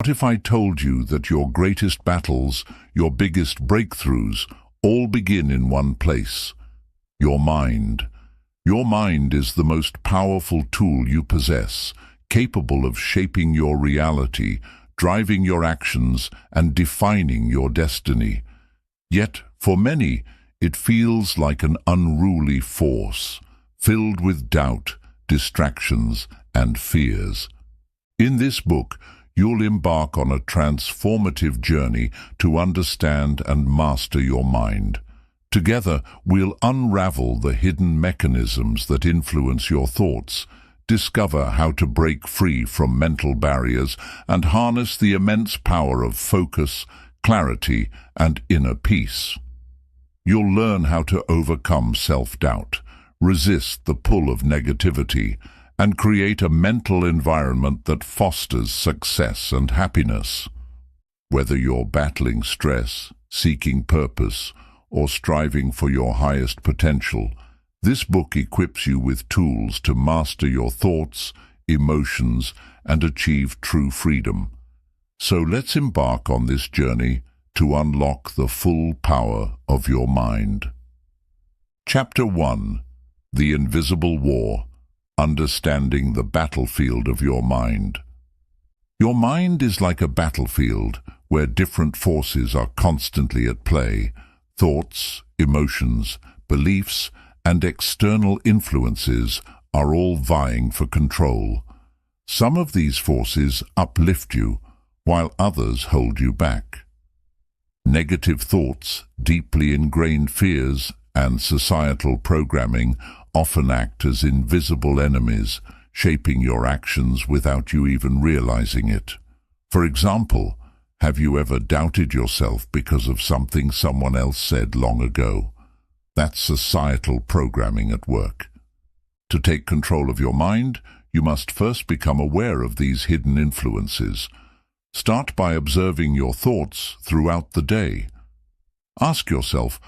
What if I told you that your greatest battles, your biggest breakthroughs, all begin in one place? Your mind. Your mind is the most powerful tool you possess, capable of shaping your reality, driving your actions, and defining your destiny. Yet, for many, it feels like an unruly force, filled with doubt, distractions, and fears. In this book, you'll embark on a transformative journey to understand and master your mind. Together, we'll unravel the hidden mechanisms that influence your thoughts, discover how to break free from mental barriers, and harness the immense power of focus, clarity, and inner peace. You'll learn how to overcome self-doubt, resist the pull of negativity, and create a mental environment that fosters success and happiness. Whether you're battling stress, seeking purpose, or striving for your highest potential, this book equips you with tools to master your thoughts, emotions, and achieve true freedom. So let's embark on this journey to unlock the full power of your mind. Chapter 1. The Invisible War. Understanding the battlefield of your mind. Your mind is like a battlefield where different forces are constantly at play. Thoughts, emotions, beliefs, and external influences are all vying for control. Some of these forces uplift you, while others hold you back. Negative thoughts, deeply ingrained fears, and societal programming often act as invisible enemies, shaping your actions without you even realizing it. For example, have you ever doubted yourself because of something someone else said long ago? That's societal programming at work. To take control of your mind, you must first become aware of these hidden influences. Start by observing your thoughts throughout the day. Ask yourself,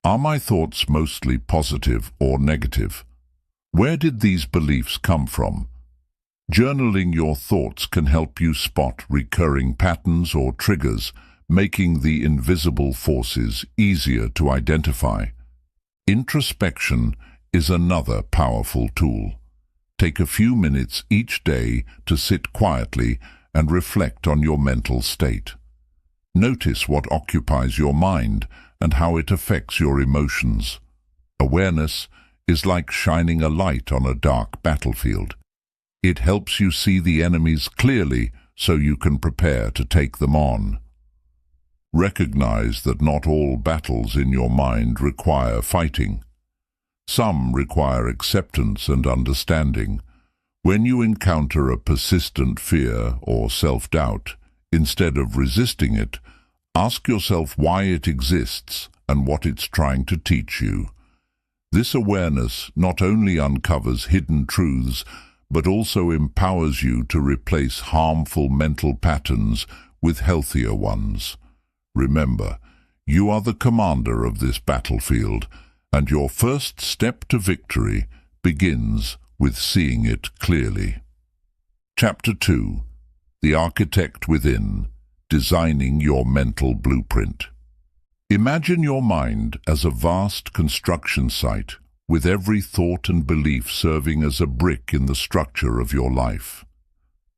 are my thoughts mostly positive or negative? Where did these beliefs come from? Journaling your thoughts can help you spot recurring patterns or triggers, making the invisible forces easier to identify. Introspection is another powerful tool. Take a few minutes each day to sit quietly and reflect on your mental state. Notice what occupies your mind and how it affects your emotions. Awareness is like shining a light on a dark battlefield. It helps you see the enemies clearly so you can prepare to take them on. Recognize that not all battles in your mind require fighting. Some require acceptance and understanding. When you encounter a persistent fear or self-doubt, instead of resisting it, ask yourself why it exists and what it's trying to teach you. This awareness not only uncovers hidden truths, but also empowers you to replace harmful mental patterns with healthier ones. Remember, you are the commander of this battlefield, and your first step to victory begins with seeing it clearly. Chapter 2. The Architect Within. Designing your mental blueprint. Imagine your mind as a vast construction site, with every thought and belief serving as a brick in the structure of your life.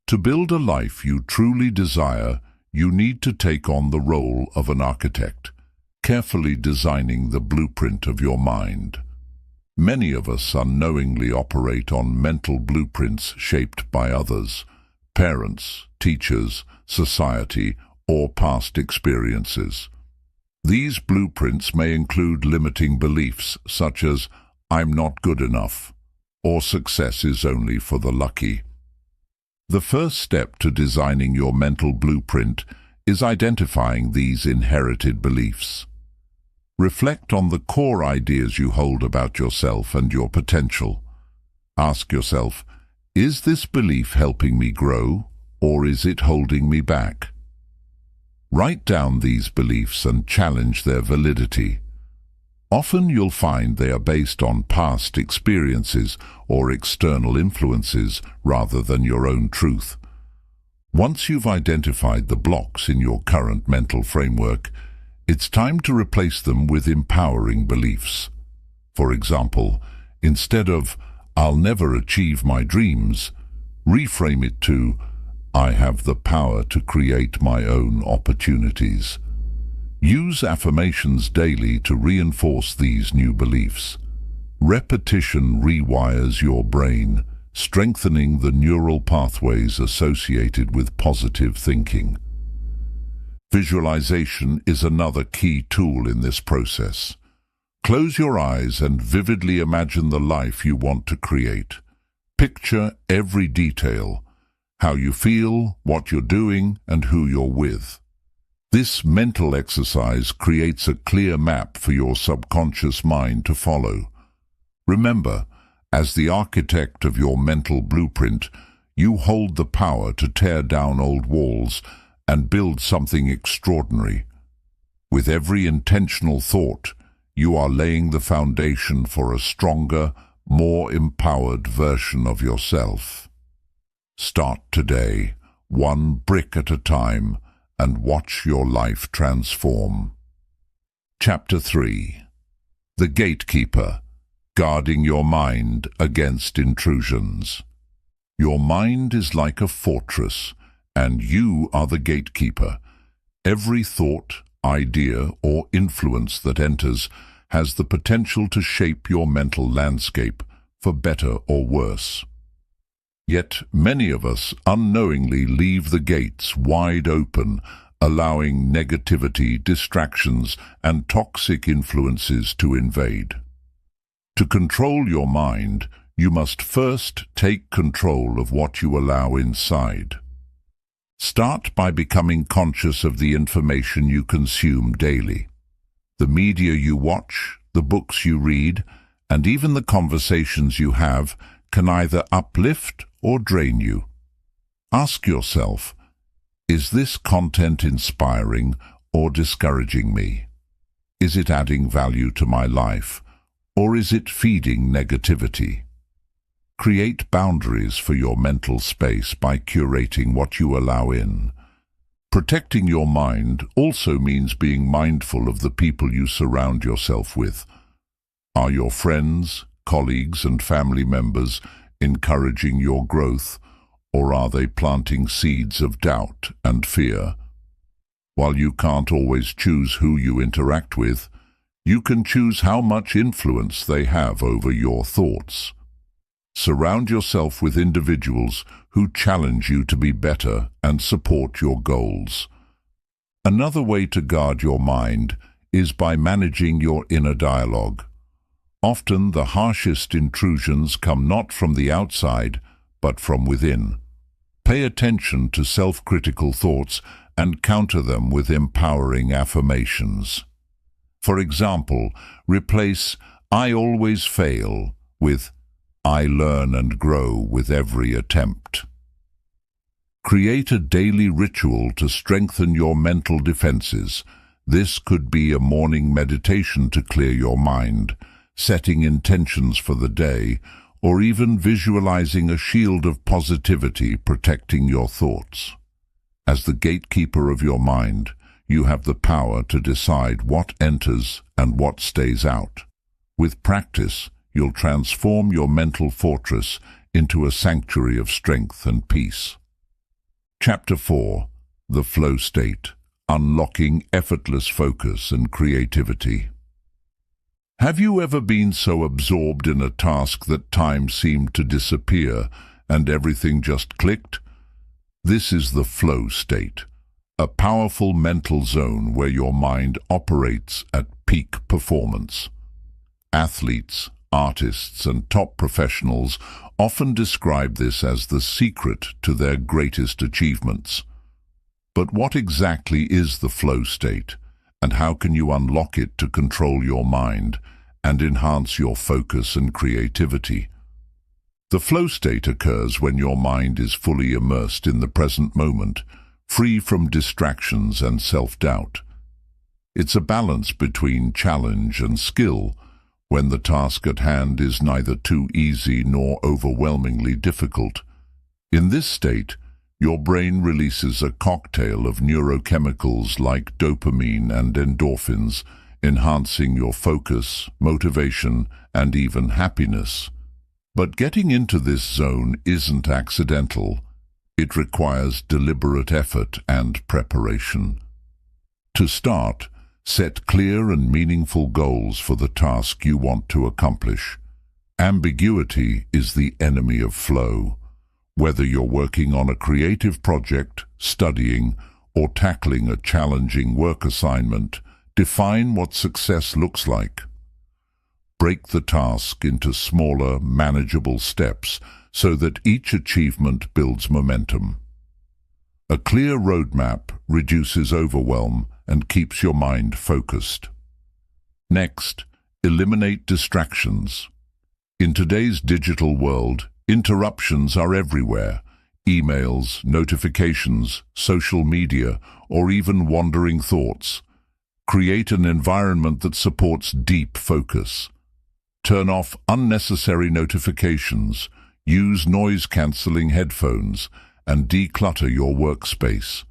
To build a life you truly desire, you need to take on the role of an architect, carefully designing the blueprint of your mind. Many of us unknowingly operate on mental blueprints shaped by others, parents, teachers, society, or past experiences. These blueprints may include limiting beliefs such as, "I'm not good enough," or "success is only for the lucky." The first step to designing your mental blueprint is identifying these inherited beliefs. Reflect on the core ideas you hold about yourself and your potential. Ask yourself, is this belief helping me grow, or is it holding me back? Write down these beliefs and challenge their validity. Often you'll find they are based on past experiences or external influences rather than your own truth. Once you've identified the blocks in your current mental framework, it's time to replace them with empowering beliefs. For example, instead of "I'll never achieve my dreams," reframe it to "I have the power to create my own opportunities." Use affirmations daily to reinforce these new beliefs. Repetition rewires your brain, strengthening the neural pathways associated with positive thinking. Visualization is another key tool in this process. Close your eyes and vividly imagine the life you want to create. Picture every detail: how you feel, what you're doing, and who you're with. This mental exercise creates a clear map for your subconscious mind to follow. Remember, as the architect of your mental blueprint, you hold the power to tear down old walls and build something extraordinary. With every intentional thought, you are laying the foundation for a stronger, more empowered version of yourself. Start today, one brick at a time, and watch your life transform. Chapter 3. The Gatekeeper. Guarding your mind against intrusions. Your mind is like a fortress, and you are the gatekeeper. Every thought, idea, or influence that enters has the potential to shape your mental landscape, for better or worse. Yet many of us unknowingly leave the gates wide open, allowing negativity, distractions, and toxic influences to invade. To control your mind, you must first take control of what you allow inside. Start by becoming conscious of the information you consume daily. The media you watch, the books you read, and even the conversations you have can either uplift or drain you. Ask yourself, is this content inspiring or discouraging me? Is it adding value to my life, or is it feeding negativity? Create boundaries for your mental space by curating what you allow in. Protecting your mind also means being mindful of the people you surround yourself with. Are your friends, colleagues, and family members encouraging your growth, or are they planting seeds of doubt and fear? While you can't always choose who you interact with, you can choose how much influence they have over your thoughts. Surround yourself with individuals who challenge you to be better and support your goals. Another way to guard your mind is by managing your inner dialogue. Often the harshest intrusions come not from the outside, but from within. Pay attention to self-critical thoughts and counter them with empowering affirmations. For example, replace "I always fail" with "I learn and grow with every attempt." Create a daily ritual to strengthen your mental defenses. This could be a morning meditation to clear your mind, setting intentions for the day, or even visualizing a shield of positivity protecting your thoughts. As the gatekeeper of your mind, you have the power to decide what enters and what stays out. With practice, you'll transform your mental fortress into a sanctuary of strength and peace. Chapter 4. The Flow State. Unlocking effortless focus and creativity. Have you ever been so absorbed in a task that time seemed to disappear and everything just clicked? This is the flow state, a powerful mental zone where your mind operates at peak performance. Athletes, artists, and top professionals often describe this as the secret to their greatest achievements. But what exactly is the flow state, and how can you unlock it to control your mind and enhance your focus and creativity? The flow state occurs when your mind is fully immersed in the present moment, free from distractions and self-doubt. It's a balance between challenge and skill, when the task at hand is neither too easy nor overwhelmingly difficult. In this state, Your brain releases a cocktail of neurochemicals like dopamine and endorphins, enhancing your focus, motivation, and even happiness. But getting into this zone isn't accidental. It requires deliberate effort and preparation. To start, set clear and meaningful goals for the task you want to accomplish. Ambiguity is the enemy of flow. Whether you're working on a creative project, studying, or tackling a challenging work assignment, define what success looks like. Break the task into smaller, manageable steps so that each achievement builds momentum. A clear roadmap reduces overwhelm and keeps your mind focused. Next, eliminate distractions. In today's digital world, interruptions are everywhere. Emails, notifications, social media, or even wandering thoughts. Create an environment that supports deep focus. Turn off unnecessary notifications, use noise-cancelling headphones, and declutter your workspace.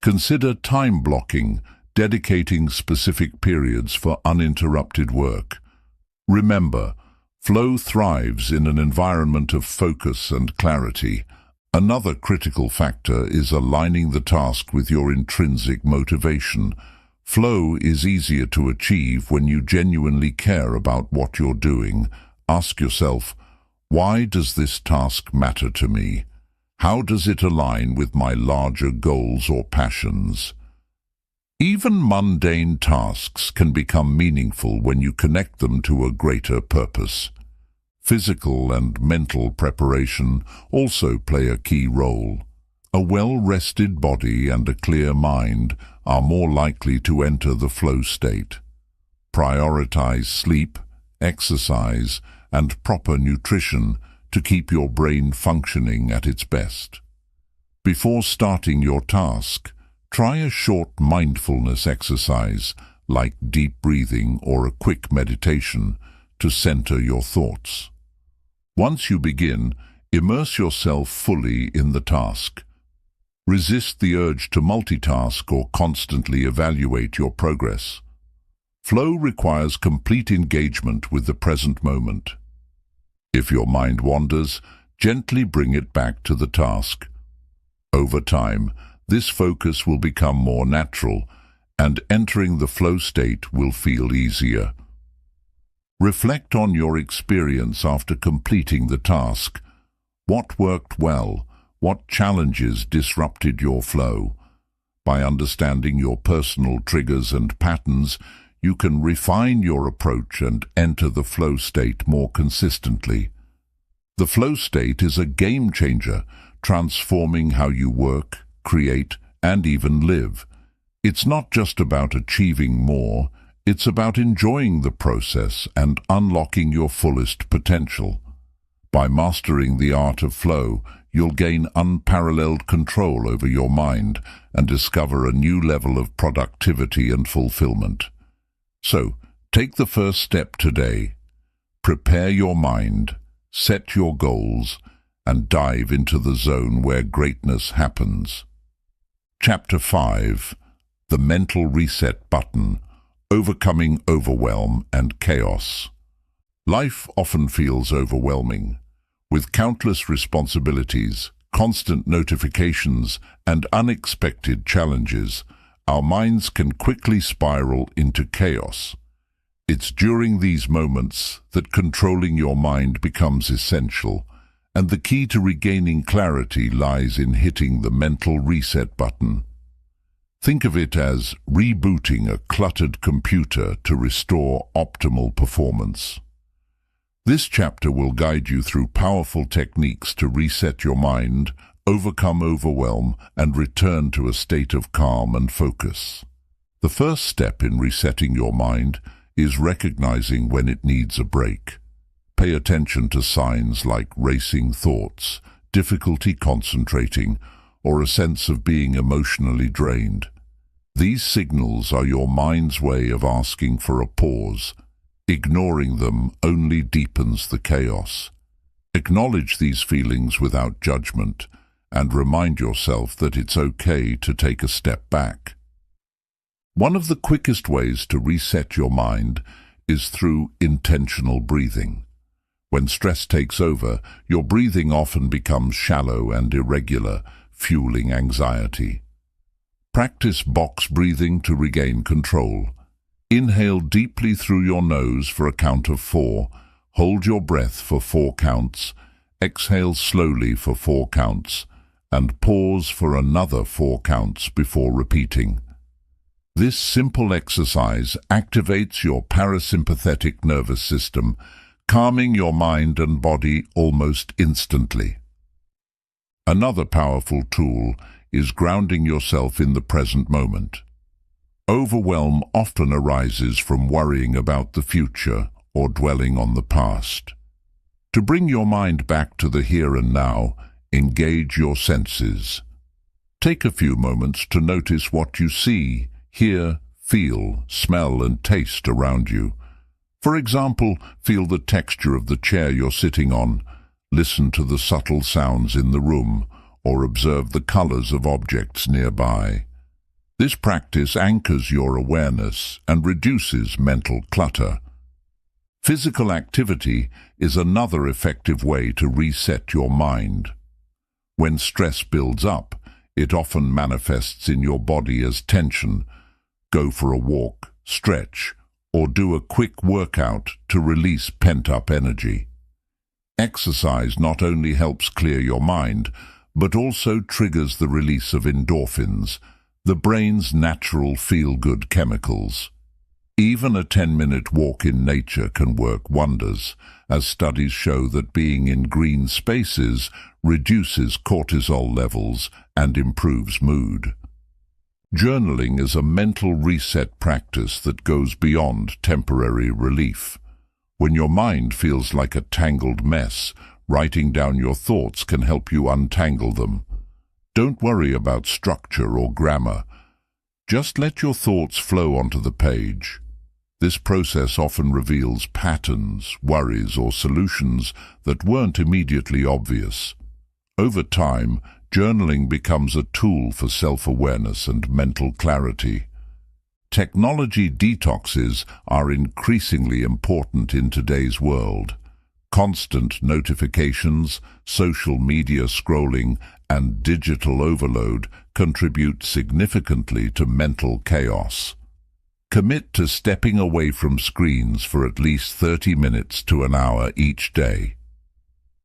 Consider time blocking, dedicating specific periods for uninterrupted work. Remember, flow thrives in an environment of focus and clarity. Another critical factor is aligning the task with your intrinsic motivation. Flow is easier to achieve when you genuinely care about what you're doing. Ask yourself, why does this task matter to me? How does it align with my larger goals or passions? Even mundane tasks can become meaningful when you connect them to a greater purpose. Physical and mental preparation also play a key role. A well-rested body and a clear mind are more likely to enter the flow state. Prioritize sleep, exercise, and proper nutrition to keep your brain functioning at its best. Before starting your task, try a short mindfulness exercise like deep breathing or a quick meditation to center your thoughts. Once you begin, immerse yourself fully in the task. Resist the urge to multitask or constantly evaluate your progress. Flow requires complete engagement with the present moment. If your mind wanders, gently bring it back to the task. Over time, this focus will become more natural, and entering the flow state will feel easier. Reflect on your experience after completing the task. What worked well? What challenges disrupted your flow? By understanding your personal triggers and patterns, you can refine your approach and enter the flow state more consistently. The flow state is a game changer, transforming how you work, create, and even live. It's not just about achieving more, it's about enjoying the process and unlocking your fullest potential. By mastering the art of flow, you'll gain unparalleled control over your mind and discover a new level of productivity and fulfillment. So, take the first step today. Prepare your mind, set your goals, and dive into the zone where greatness happens. Chapter 5. The Mental Reset Button: Overcoming Overwhelm and Chaos. Life often feels overwhelming. With countless responsibilities, constant notifications, and unexpected challenges, our minds can quickly spiral into chaos. It's during these moments that controlling your mind becomes essential, and the key to regaining clarity lies in hitting the mental reset button. Think of it as rebooting a cluttered computer to restore optimal performance. This chapter will guide you through powerful techniques to reset your mind, overcome overwhelm, and return to a state of calm and focus. The first step in resetting your mind is recognizing when it needs a break. Pay attention to signs like racing thoughts, difficulty concentrating, or a sense of being emotionally drained. These signals are your mind's way of asking for a pause. Ignoring them only deepens the chaos. Acknowledge these feelings without judgment, and remind yourself that it's okay to take a step back. One of the quickest ways to reset your mind is through intentional breathing. When stress takes over, your breathing often becomes shallow and irregular, fueling anxiety. Practice box breathing to regain control. Inhale deeply through your nose for a count of 4. Hold your breath for 4 counts. Exhale slowly for 4 counts. And pause for another 4 counts before repeating. This simple exercise activates your parasympathetic nervous system, calming your mind and body almost instantly. Another powerful tool is grounding yourself in the present moment. Overwhelm often arises from worrying about the future or dwelling on the past. To bring your mind back to the here and now, engage your senses. Take a few moments to notice what you see, hear, feel, smell, and taste around you. For example, feel the texture of the chair you're sitting on, listen to the subtle sounds in the room, or observe the colors of objects nearby. This practice anchors your awareness and reduces mental clutter. Physical activity is another effective way to reset your mind. When stress builds up, it often manifests in your body as tension. Go for a walk, stretch, or do a quick workout to release pent-up energy. Exercise not only helps clear your mind, but also triggers the release of endorphins, the brain's natural feel-good chemicals. Even a 10-minute walk in nature can work wonders, as studies show that being in green spaces reduces cortisol levels and improves mood. Journaling is a mental reset practice that goes beyond temporary relief. When your mind feels like a tangled mess, writing down your thoughts can help you untangle them. Don't worry about structure or grammar. Just let your thoughts flow onto the page. This process often reveals patterns, worries, or solutions that weren't immediately obvious. Over time, journaling becomes a tool for self-awareness and mental clarity. Technology detoxes are increasingly important in today's world. Constant notifications, social media scrolling, and digital overload contribute significantly to mental chaos. Commit to stepping away from screens for at least 30 minutes to an hour each day.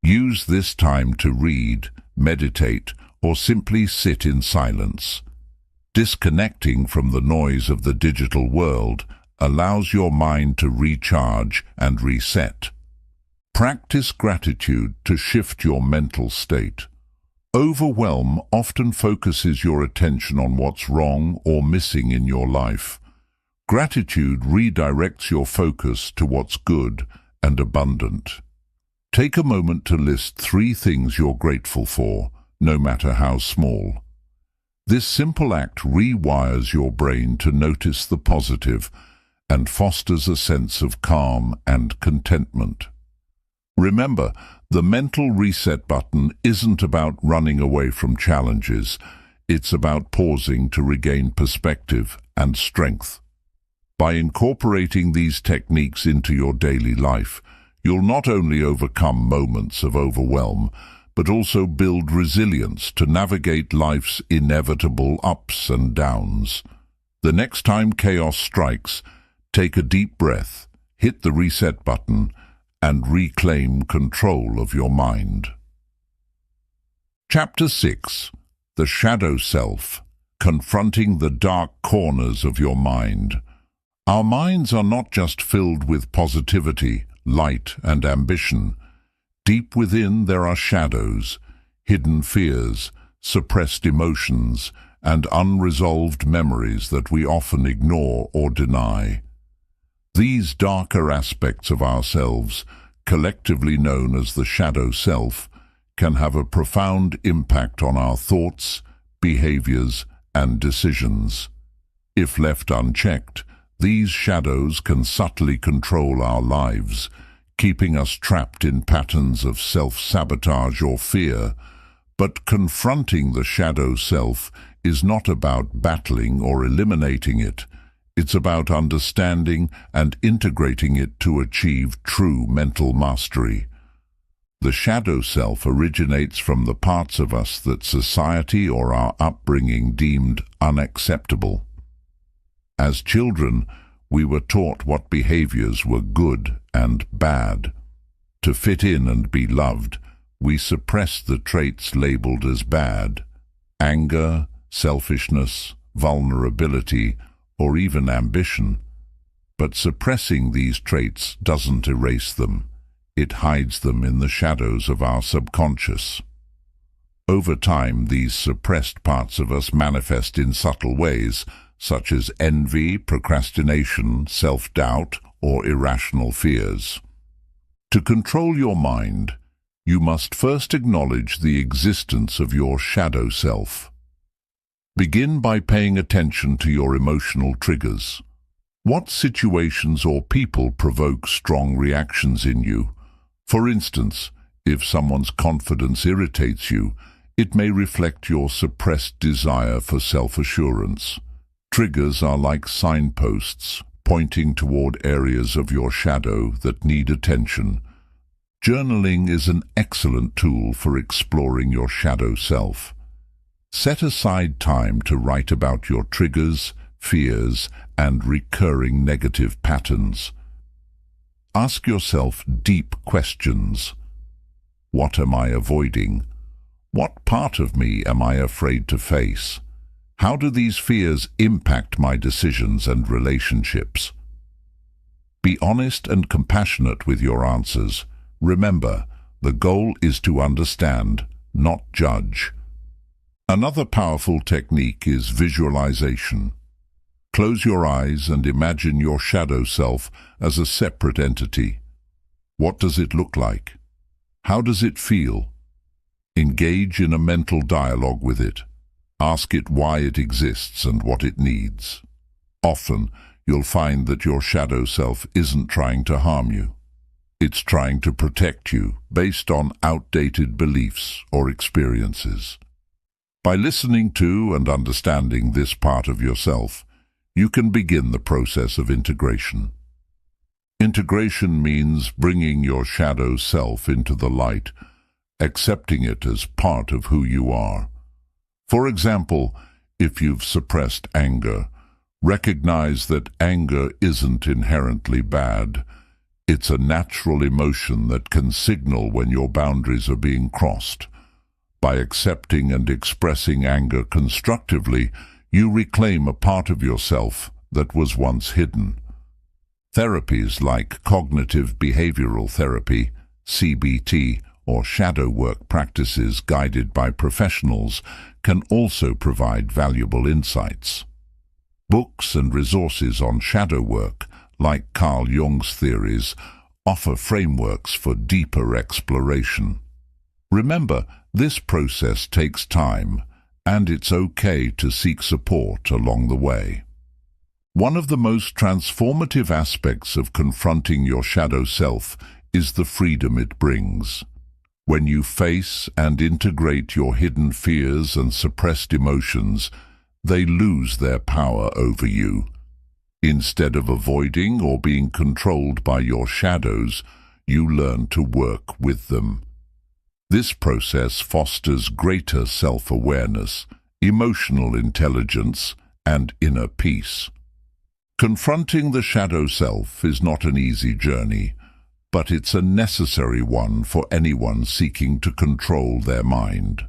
Use this time to read, meditate, or simply sit in silence. Disconnecting from the noise of the digital world allows your mind to recharge and reset. Practice gratitude to shift your mental state. Overwhelm often focuses your attention on what's wrong or missing in your life. Gratitude redirects your focus to what's good and abundant. Take a moment to list 3 things you're grateful for, no matter how small. This simple act rewires your brain to notice the positive and fosters a sense of calm and contentment. Remember, the mental reset button isn't about running away from challenges. It's about pausing to regain perspective and strength. By incorporating these techniques into your daily life, you'll not only overcome moments of overwhelm, but also build resilience to navigate life's inevitable ups and downs. The next time chaos strikes, take a deep breath, hit the reset button, and reclaim control of your mind. Chapter 6. The Shadow Self. Confronting the dark corners of your mind. Our minds are not just filled with positivity, light, and ambition. Deep within there are shadows, hidden fears, suppressed emotions, and unresolved memories that we often ignore or deny. These darker aspects of ourselves, collectively known as the shadow self, can have a profound impact on our thoughts, behaviors, and decisions. If left unchecked, these shadows can subtly control our lives, keeping us trapped in patterns of self-sabotage or fear. But confronting the shadow self is not about battling or eliminating it. It's about understanding and integrating it to achieve true mental mastery. The shadow self originates from the parts of us that society or our upbringing deemed unacceptable. As children, we were taught what behaviors were good and bad. To fit in and be loved, we suppressed the traits labeled as bad: anger, selfishness, vulnerability, or even ambition. But suppressing these traits doesn't erase them. It hides them in the shadows of our subconscious. Over time, these suppressed parts of us manifest in subtle ways, such as envy, procrastination, self-doubt, or irrational fears. To control your mind, you must first acknowledge the existence of your shadow self. Begin by paying attention to your emotional triggers. What situations or people provoke strong reactions in you? For instance, if someone's confidence irritates you, it may reflect your suppressed desire for self-assurance. Triggers are like signposts, pointing toward areas of your shadow that need attention. Journaling is an excellent tool for exploring your shadow self. Set aside time to write about your triggers, fears, and recurring negative patterns. Ask yourself deep questions. What am I avoiding? What part of me am I afraid to face? How do these fears impact my decisions and relationships? Be honest and compassionate with your answers. Remember, the goal is to understand, not judge. Another powerful technique is visualization. Close your eyes and imagine your shadow self as a separate entity. What does it look like? How does it feel? Engage in a mental dialogue with it. Ask it why it exists and what it needs. Often, you'll find that your shadow self isn't trying to harm you. It's trying to protect you based on outdated beliefs or experiences. By listening to and understanding this part of yourself, you can begin the process of integration. Integration means bringing your shadow self into the light, accepting it as part of who you are. For example, if you've suppressed anger, recognize that anger isn't inherently bad. It's a natural emotion that can signal when your boundaries are being crossed. By accepting and expressing anger constructively, you reclaim a part of yourself that was once hidden. Therapies like cognitive behavioral therapy, CBT, or shadow work practices guided by professionals can also provide valuable insights. Books and resources on shadow work, like Carl Jung's theories, offer frameworks for deeper exploration. Remember, this process takes time, and it's okay to seek support along the way. One of the most transformative aspects of confronting your shadow self is the freedom it brings. When you face and integrate your hidden fears and suppressed emotions, they lose their power over you. Instead of avoiding or being controlled by your shadows, you learn to work with them. This process fosters greater self-awareness, emotional intelligence, and inner peace. Confronting the shadow self is not an easy journey, but it's a necessary one for anyone seeking to control their mind.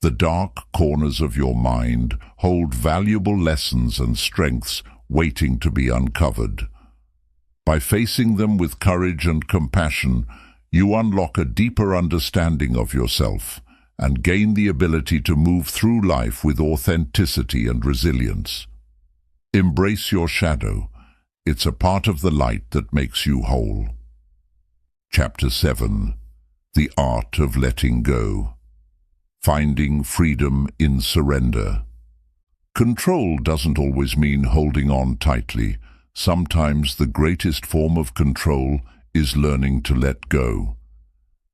The dark corners of your mind hold valuable lessons and strengths waiting to be uncovered. By facing them with courage and compassion, you unlock a deeper understanding of yourself and gain the ability to move through life with authenticity and resilience. Embrace your shadow. It's a part of the light that makes you whole. Chapter 7. The Art of Letting Go. Finding freedom in surrender. Control doesn't always mean holding on tightly. Sometimes the greatest form of control is learning to let go.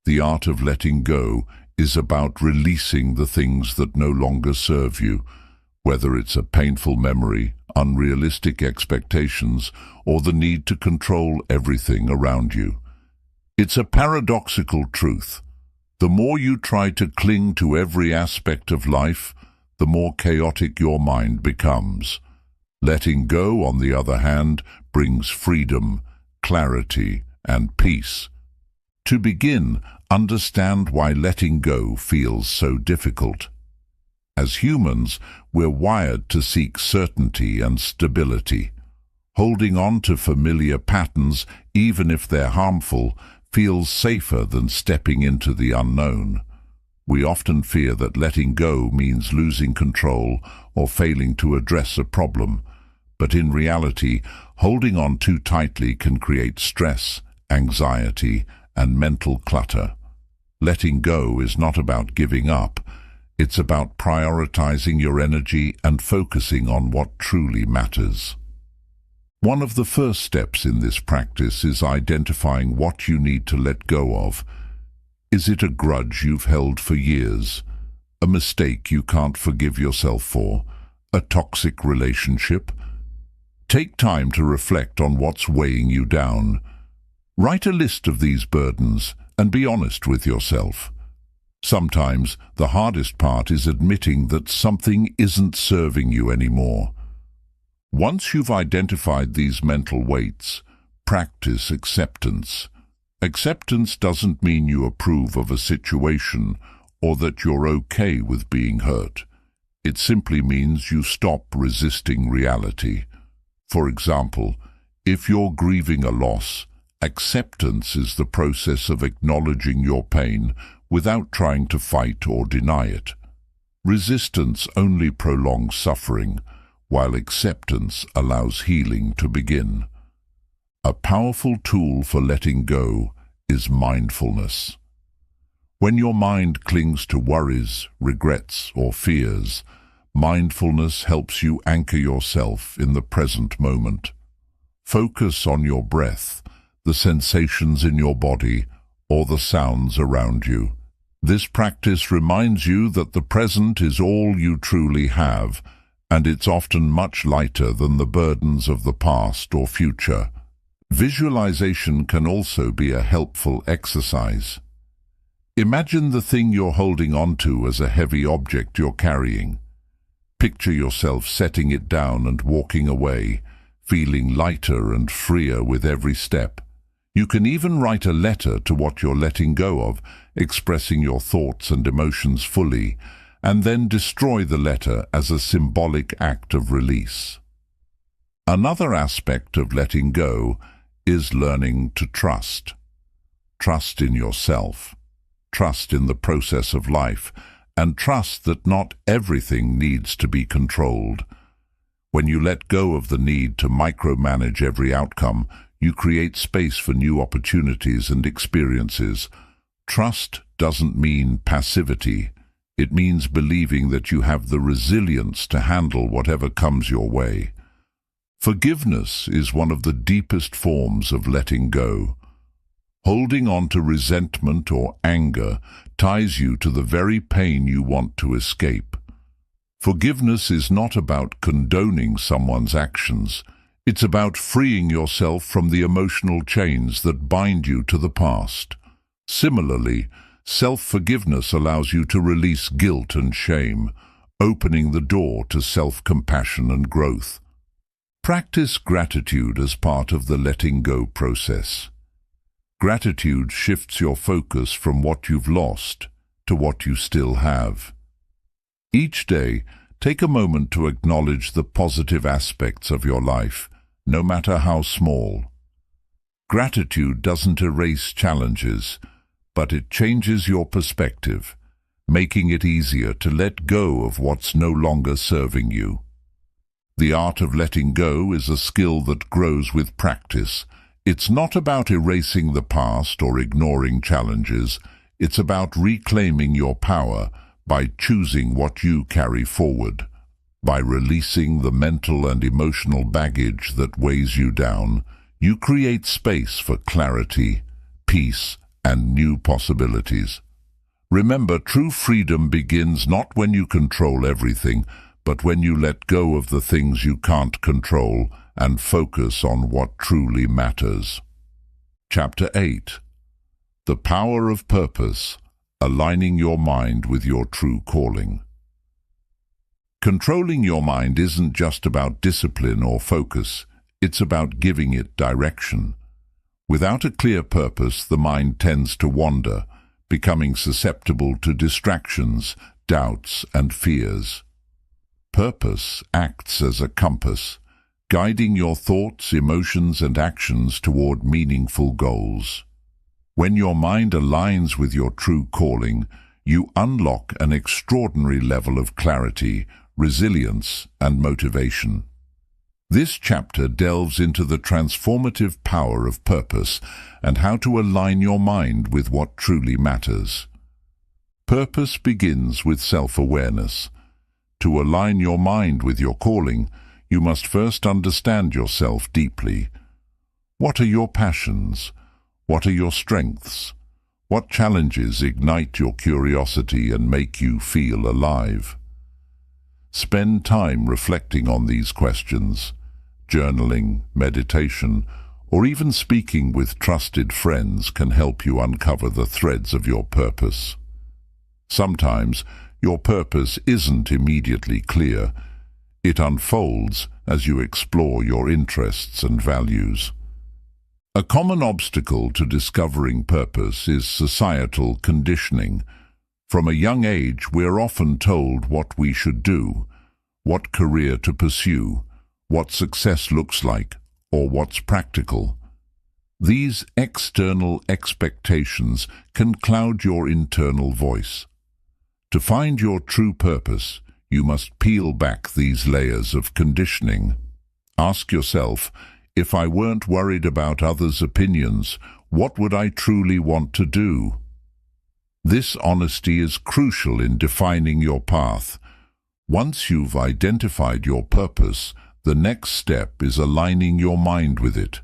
The art of letting go is about releasing the things that no longer serve you, whether it's a painful memory, unrealistic expectations, or the need to control everything around you. It's a paradoxical truth. The more you try to cling to every aspect of life, the more chaotic your mind becomes. Letting go, on the other hand, brings freedom, clarity, and peace. To begin, understand why letting go feels so difficult. As humans, we're wired to seek certainty and stability. Holding on to familiar patterns, even if they're harmful, feels safer than stepping into the unknown. We often fear that letting go means losing control or failing to address a problem. But in reality, holding on too tightly can create stress, anxiety, and mental clutter. Letting go is not about giving up. It's about prioritizing your energy and focusing on what truly matters. One of the first steps in this practice is identifying what you need to let go of. Is it a grudge you've held for years? A mistake you can't forgive yourself for? A toxic relationship? Take time to reflect on what's weighing you down. Write a list of these burdens and be honest with yourself. Sometimes the hardest part is admitting that something isn't serving you anymore. Once you've identified these mental weights, practice acceptance. Acceptance doesn't mean you approve of a situation or that you're okay with being hurt. It simply means you stop resisting reality. For example, if you're grieving a loss, acceptance is the process of acknowledging your pain without trying to fight or deny it. Resistance only prolongs suffering, while acceptance allows healing to begin. A powerful tool for letting go is mindfulness. When your mind clings to worries, regrets, or fears, mindfulness helps you anchor yourself in the present moment. Focus on your breath, the sensations in your body, or the sounds around you. This practice reminds you that the present is all you truly have, and it's often much lighter than the burdens of the past or future. Visualization can also be a helpful exercise. Imagine the thing you're holding onto as a heavy object you're carrying. Picture yourself setting it down and walking away, feeling lighter and freer with every step. You can even write a letter to what you're letting go of, expressing your thoughts and emotions fully, and then destroy the letter as a symbolic act of release. Another aspect of letting go is learning to trust. Trust in yourself, trust in the process of life, and trust that not everything needs to be controlled. When you let go of the need to micromanage every outcome, you create space for new opportunities and experiences. Trust doesn't mean passivity. It means believing that you have the resilience to handle whatever comes your way. Forgiveness is one of the deepest forms of letting go. Holding on to resentment or anger ties you to the very pain you want to escape. Forgiveness is not about condoning someone's actions. It's about freeing yourself from the emotional chains that bind you to the past. Similarly, self-forgiveness allows you to release guilt and shame, opening the door to self-compassion and growth. Practice gratitude as part of the letting go process. Gratitude shifts your focus from what you've lost to what you still have. Each day, take a moment to acknowledge the positive aspects of your life, no matter how small. Gratitude doesn't erase challenges, but it changes your perspective, making it easier to let go of what's no longer serving you. The art of letting go is a skill that grows with practice. It's not about erasing the past or ignoring challenges. It's about reclaiming your power by choosing what you carry forward. By releasing the mental and emotional baggage that weighs you down, you create space for clarity, peace, and new possibilities. Remember, true freedom begins not when you control everything, but when you let go of the things you can't control and focus on what truly matters. Chapter 8. The Power of Purpose, Aligning Your Mind with Your True Calling. Controlling your mind isn't just about discipline or focus, it's about giving it direction. Without a clear purpose, the mind tends to wander, becoming susceptible to distractions, doubts, and fears. Purpose acts as a compass, guiding your thoughts, emotions, and actions toward meaningful goals. When your mind aligns with your true calling, you unlock an extraordinary level of clarity, resilience, and motivation. This chapter delves into the transformative power of purpose and how to align your mind with what truly matters. Purpose begins with self-awareness. To align your mind with your calling, you must first understand yourself deeply. What are your passions? What are your strengths? What challenges ignite your curiosity and make you feel alive? Spend time reflecting on these questions. Journaling, meditation, or even speaking with trusted friends can help you uncover the threads of your purpose. Sometimes, your purpose isn't immediately clear. It unfolds as you explore your interests and values. A common obstacle to discovering purpose is societal conditioning. From a young age, we're often told what we should do, what career to pursue, what success looks like, or what's practical. These external expectations can cloud your internal voice. To find your true purpose, you must peel back these layers of conditioning. Ask yourself, if I weren't worried about others' opinions, what would I truly want to do? This honesty is crucial in defining your path. Once you've identified your purpose, the next step is aligning your mind with it.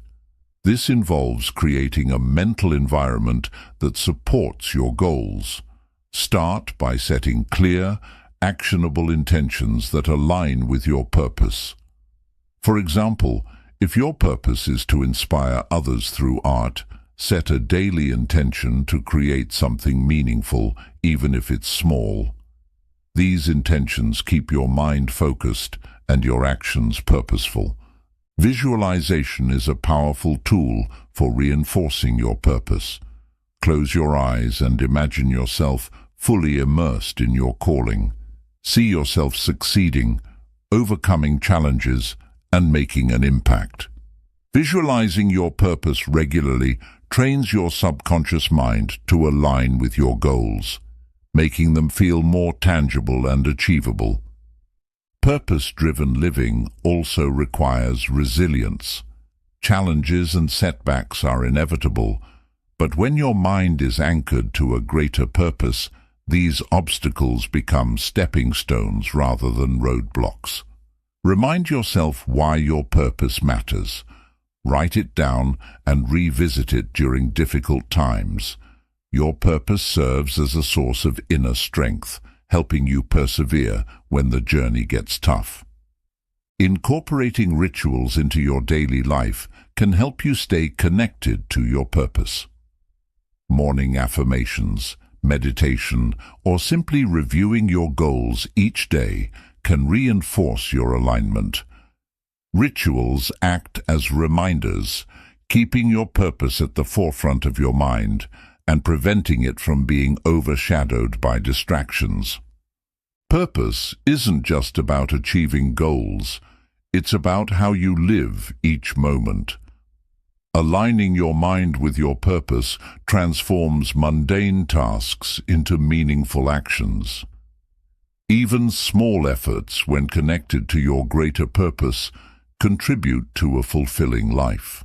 This involves creating a mental environment that supports your goals. Start by setting clear, actionable intentions that align with your purpose. For example, if your purpose is to inspire others through art, set a daily intention to create something meaningful, even if it's small. These intentions keep your mind focused and your actions purposeful. Visualization is a powerful tool for reinforcing your purpose. Close your eyes and imagine yourself fully immersed in your calling. See yourself succeeding, overcoming challenges, and making an impact. Visualizing your purpose regularly trains your subconscious mind to align with your goals, making them feel more tangible and achievable. Purpose-driven living also requires resilience. Challenges and setbacks are inevitable, but when your mind is anchored to a greater purpose, these obstacles become stepping stones rather than roadblocks. Remind yourself why your purpose matters. Write it down and revisit it during difficult times. Your purpose serves as a source of inner strength, helping you persevere when the journey gets tough. Incorporating rituals into your daily life can help you stay connected to your purpose. Morning affirmations, meditation, or simply reviewing your goals each day can reinforce your alignment. Rituals act as reminders, keeping your purpose at the forefront of your mind and preventing it from being overshadowed by distractions. Purpose isn't just about achieving goals, it's about how you live each moment. Aligning your mind with your purpose transforms mundane tasks into meaningful actions. Even small efforts, when connected to your greater purpose, contribute to a fulfilling life.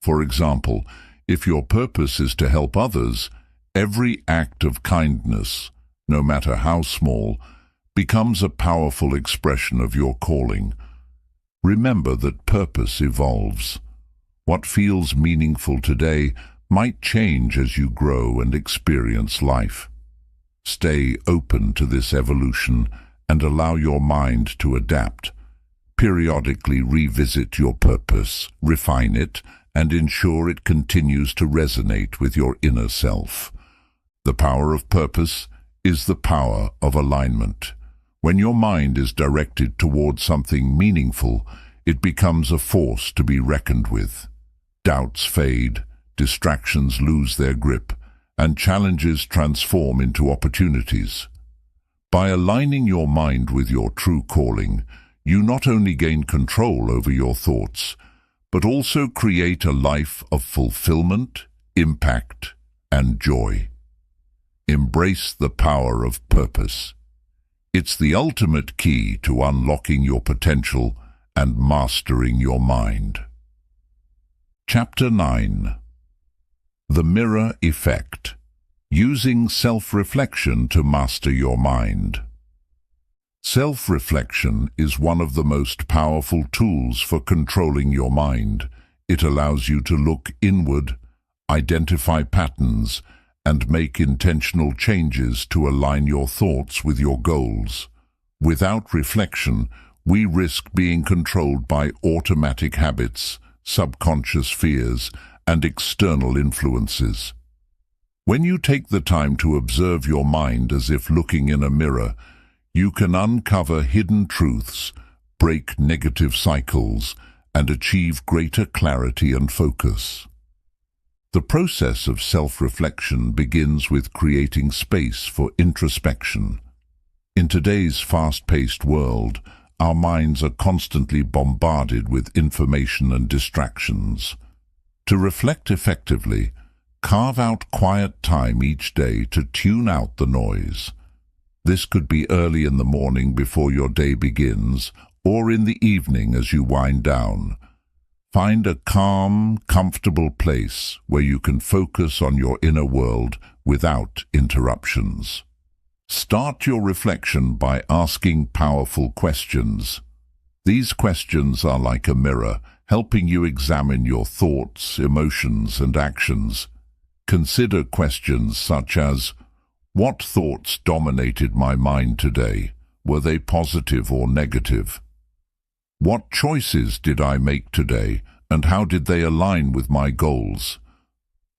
For example, if your purpose is to help others, every act of kindness, no matter how small, becomes a powerful expression of your calling. Remember that purpose evolves. What feels meaningful today might change as you grow and experience life. Stay open to this evolution and allow your mind to adapt. Periodically revisit your purpose, refine it, and ensure it continues to resonate with your inner self. The power of purpose is the power of alignment. When your mind is directed towards something meaningful, it becomes a force to be reckoned with. Doubts fade, distractions lose their grip, and challenges transform into opportunities. By aligning your mind with your true calling, you not only gain control over your thoughts, but also create a life of fulfillment, impact, and joy. Embrace the power of purpose. It's the ultimate key to unlocking your potential and mastering your mind. Chapter 9. The Mirror Effect. Using self-reflection to master your mind. Self-reflection is one of the most powerful tools for controlling your mind. It allows you to look inward, identify patterns, and make intentional changes to align your thoughts with your goals. Without reflection, we risk being controlled by automatic habits, subconscious fears, and external influences. When you take the time to observe your mind as if looking in a mirror, you can uncover hidden truths, break negative cycles, and achieve greater clarity and focus. The process of self-reflection begins with creating space for introspection. In today's fast-paced world, our minds are constantly bombarded with information and distractions. To reflect effectively, carve out quiet time each day to tune out the noise. This could be early in the morning before your day begins, or in the evening as you wind down. Find a calm, comfortable place where you can focus on your inner world without interruptions. Start your reflection by asking powerful questions. These questions are like a mirror, helping you examine your thoughts, emotions, and actions. Consider questions such as, what thoughts dominated my mind today? Were they positive or negative? What choices did I make today, and how did they align with my goals?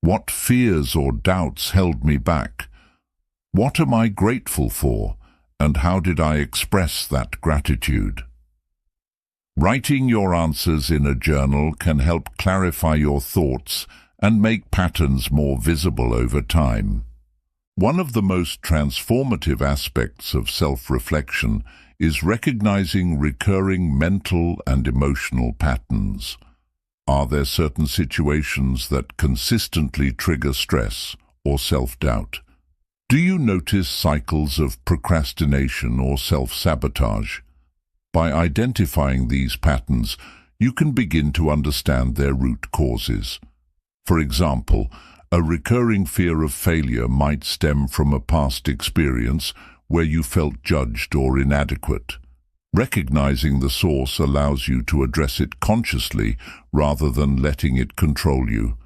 What fears or doubts held me back? What am I grateful for, and how did I express that gratitude? Writing your answers in a journal can help clarify your thoughts and make patterns more visible over time. One of the most transformative aspects of self-reflection is recognizing recurring mental and emotional patterns. Are there certain situations that consistently trigger stress or self-doubt? Do you notice cycles of procrastination or self-sabotage? By identifying these patterns, you can begin to understand their root causes. For example, a recurring fear of failure might stem from a past experience where you felt judged or inadequate. Recognizing the source allows you to address it consciously rather than letting it control you.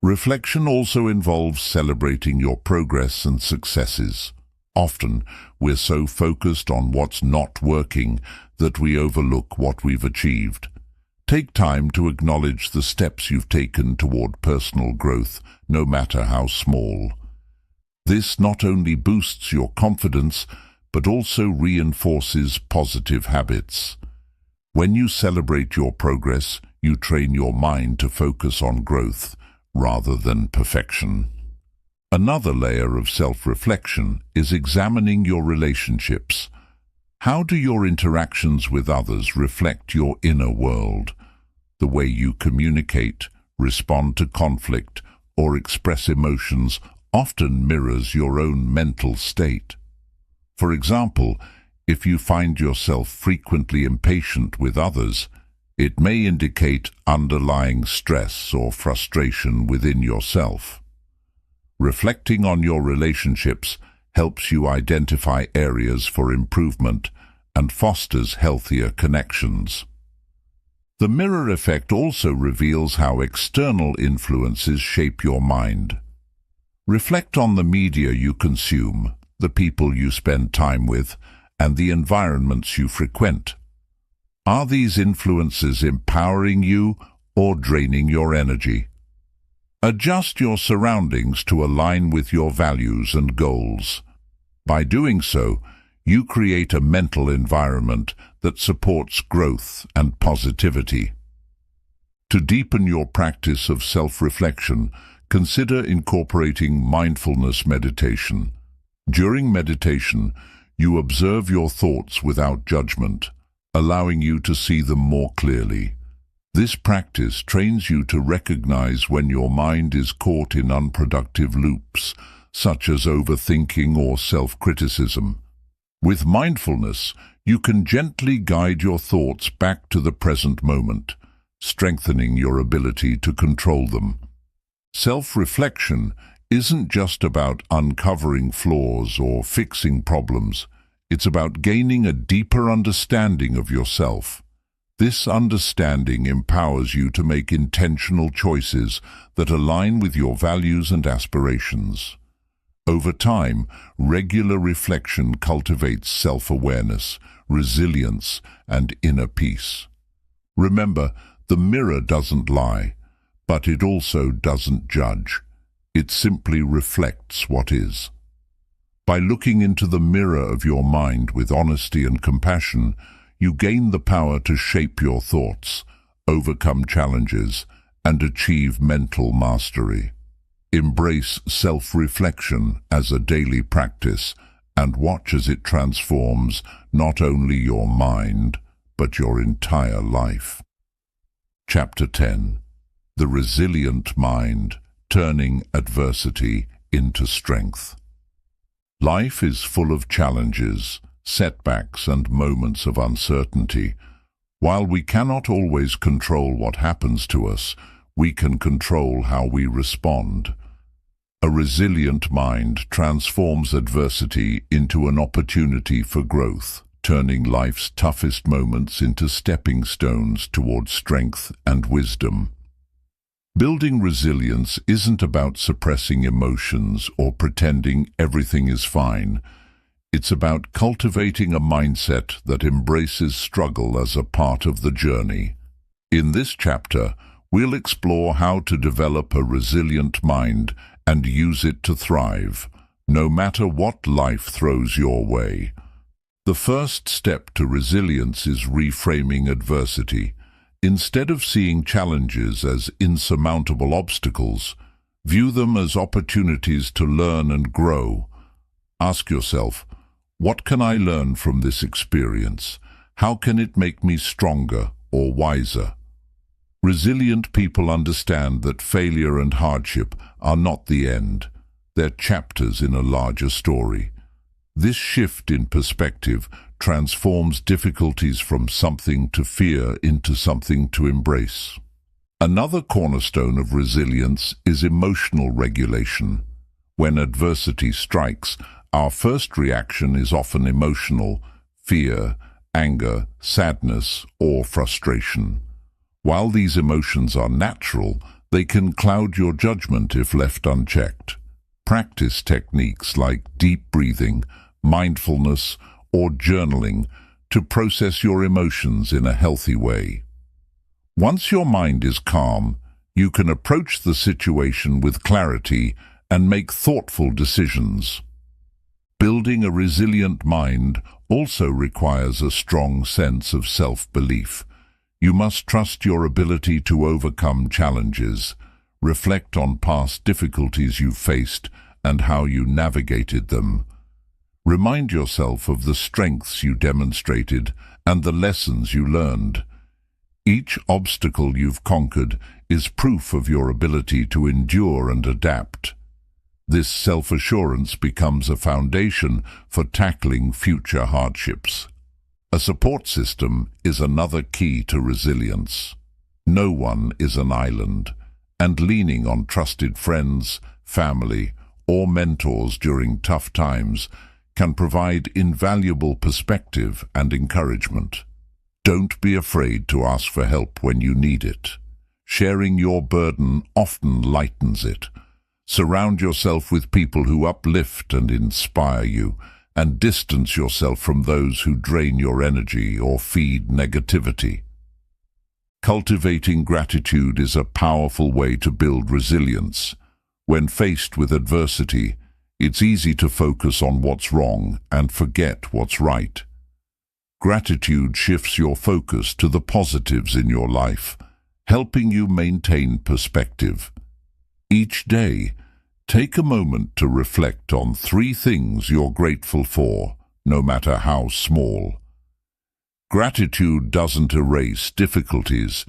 Reflection also involves celebrating your progress and successes. Often, we're so focused on what's not working that we overlook what we've achieved. Take time to acknowledge the steps you've taken toward personal growth, no matter how small. This not only boosts your confidence, but also reinforces positive habits. When you celebrate your progress, you train your mind to focus on growth rather than perfection. Another layer of self-reflection is examining your relationships. How do your interactions with others reflect your inner world? The way you communicate, respond to conflict, or express emotions often mirrors your own mental state. For example, if you find yourself frequently impatient with others, it may indicate underlying stress or frustration within yourself. Reflecting on your relationships helps you identify areas for improvement and fosters healthier connections. The mirror effect also reveals how external influences shape your mind. Reflect on the media you consume. the people you spend time with, and the environments you frequent. Are these influences empowering you or draining your energy? Adjust your surroundings to align with your values and goals. By doing so, you create a mental environment that supports growth and positivity. To deepen your practice of self-reflection, consider incorporating mindfulness meditation. During meditation, you observe your thoughts without judgment, allowing you to see them more clearly. This practice trains you to recognize when your mind is caught in unproductive loops, such as overthinking or self-criticism. With mindfulness, you can gently guide your thoughts back to the present moment, strengthening your ability to control them. Self-reflection isn't just about uncovering flaws or fixing problems. It's about gaining a deeper understanding of yourself. This understanding empowers you to make intentional choices that align with your values and aspirations. Over time, regular reflection cultivates self-awareness, resilience, and inner peace. Remember, the mirror doesn't lie, but it also doesn't judge. It simply reflects what is. By looking into the mirror of your mind with honesty and compassion, you gain the power to shape your thoughts, overcome challenges, and achieve mental mastery. Embrace self-reflection as a daily practice and watch as it transforms not only your mind, but your entire life. Chapter 10. The Resilient Mind, Turning Adversity into Strength. Life is full of challenges, setbacks, and moments of uncertainty. While we cannot always control what happens to us, we can control how we respond. A resilient mind transforms adversity into an opportunity for growth, turning life's toughest moments into stepping stones towards strength and wisdom. Building resilience isn't about suppressing emotions or pretending everything is fine. It's about cultivating a mindset that embraces struggle as a part of the journey. In this chapter, we'll explore how to develop a resilient mind and use it to thrive, no matter what life throws your way. The first step to resilience is reframing adversity. Instead of seeing challenges as insurmountable obstacles, view them as opportunities to learn and grow. Ask yourself, what can I learn from this experience? How can it make me stronger or wiser? Resilient people understand that failure and hardship are not the end. They're chapters in a larger story. This shift in perspective transforms difficulties from something to fear into something to embrace. Another cornerstone of resilience is emotional regulation. When adversity strikes, our first reaction is often emotional: fear, anger, sadness, or frustration. While these emotions are natural, they can cloud your judgment if left unchecked. Practice techniques like deep breathing, mindfulness, or journaling to process your emotions in a healthy way. Once your mind is calm, you can approach the situation with clarity and make thoughtful decisions. Building a resilient mind also requires a strong sense of self-belief. You must trust your ability to overcome challenges, reflect on past difficulties you've faced and how you navigated them. Remind yourself of the strengths you demonstrated and the lessons you learned. Each obstacle you've conquered is proof of your ability to endure and adapt. This self-assurance becomes a foundation for tackling future hardships. A support system is another key to resilience. No one is an island, and leaning on trusted friends, family, or mentors during tough times can provide invaluable perspective and encouragement. Don't be afraid to ask for help when you need it. Sharing your burden often lightens it. Surround yourself with people who uplift and inspire you, and distance yourself from those who drain your energy or feed negativity. Cultivating gratitude is a powerful way to build resilience. When faced with adversity, it's easy to focus on what's wrong and forget what's right. Gratitude shifts your focus to the positives in your life, helping you maintain perspective. Each day, take a moment to reflect on 3 things you're grateful for, no matter how small. Gratitude doesn't erase difficulties,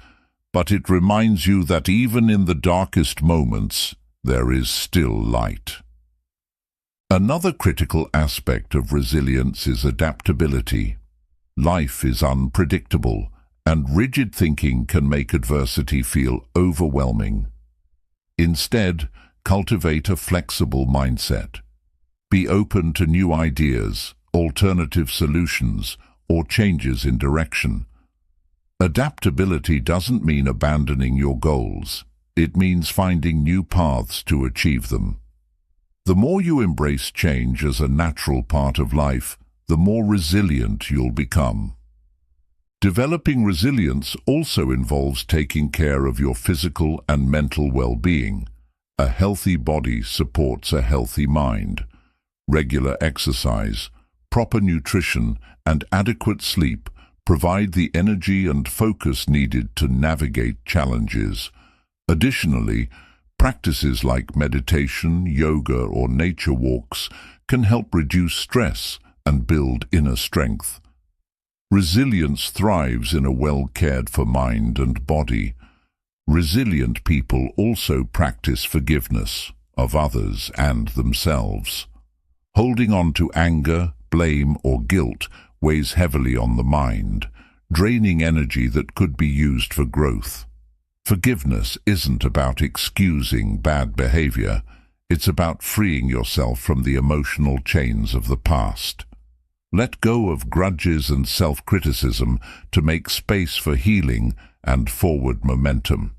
but it reminds you that even in the darkest moments, there is still light. Another critical aspect of resilience is adaptability. Life is unpredictable, and rigid thinking can make adversity feel overwhelming. Instead, cultivate a flexible mindset. Be open to new ideas, alternative solutions, or changes in direction. Adaptability doesn't mean abandoning your goals. It means finding new paths to achieve them. The more you embrace change as a natural part of life, the more resilient you'll become. Developing resilience also involves taking care of your physical and mental well-being. A healthy body supports a healthy mind. Regular exercise, proper nutrition, and adequate sleep provide the energy and focus needed to navigate challenges. Additionally, practices like meditation, yoga, or nature walks can help reduce stress and build inner strength. Resilience thrives in a well-cared-for mind and body. Resilient people also practice forgiveness of others and themselves. Holding on to anger, blame, or guilt weighs heavily on the mind, draining energy that could be used for growth. Forgiveness isn't about excusing bad behavior. It's about freeing yourself from the emotional chains of the past. Let go of grudges and self-criticism to make space for healing and forward momentum.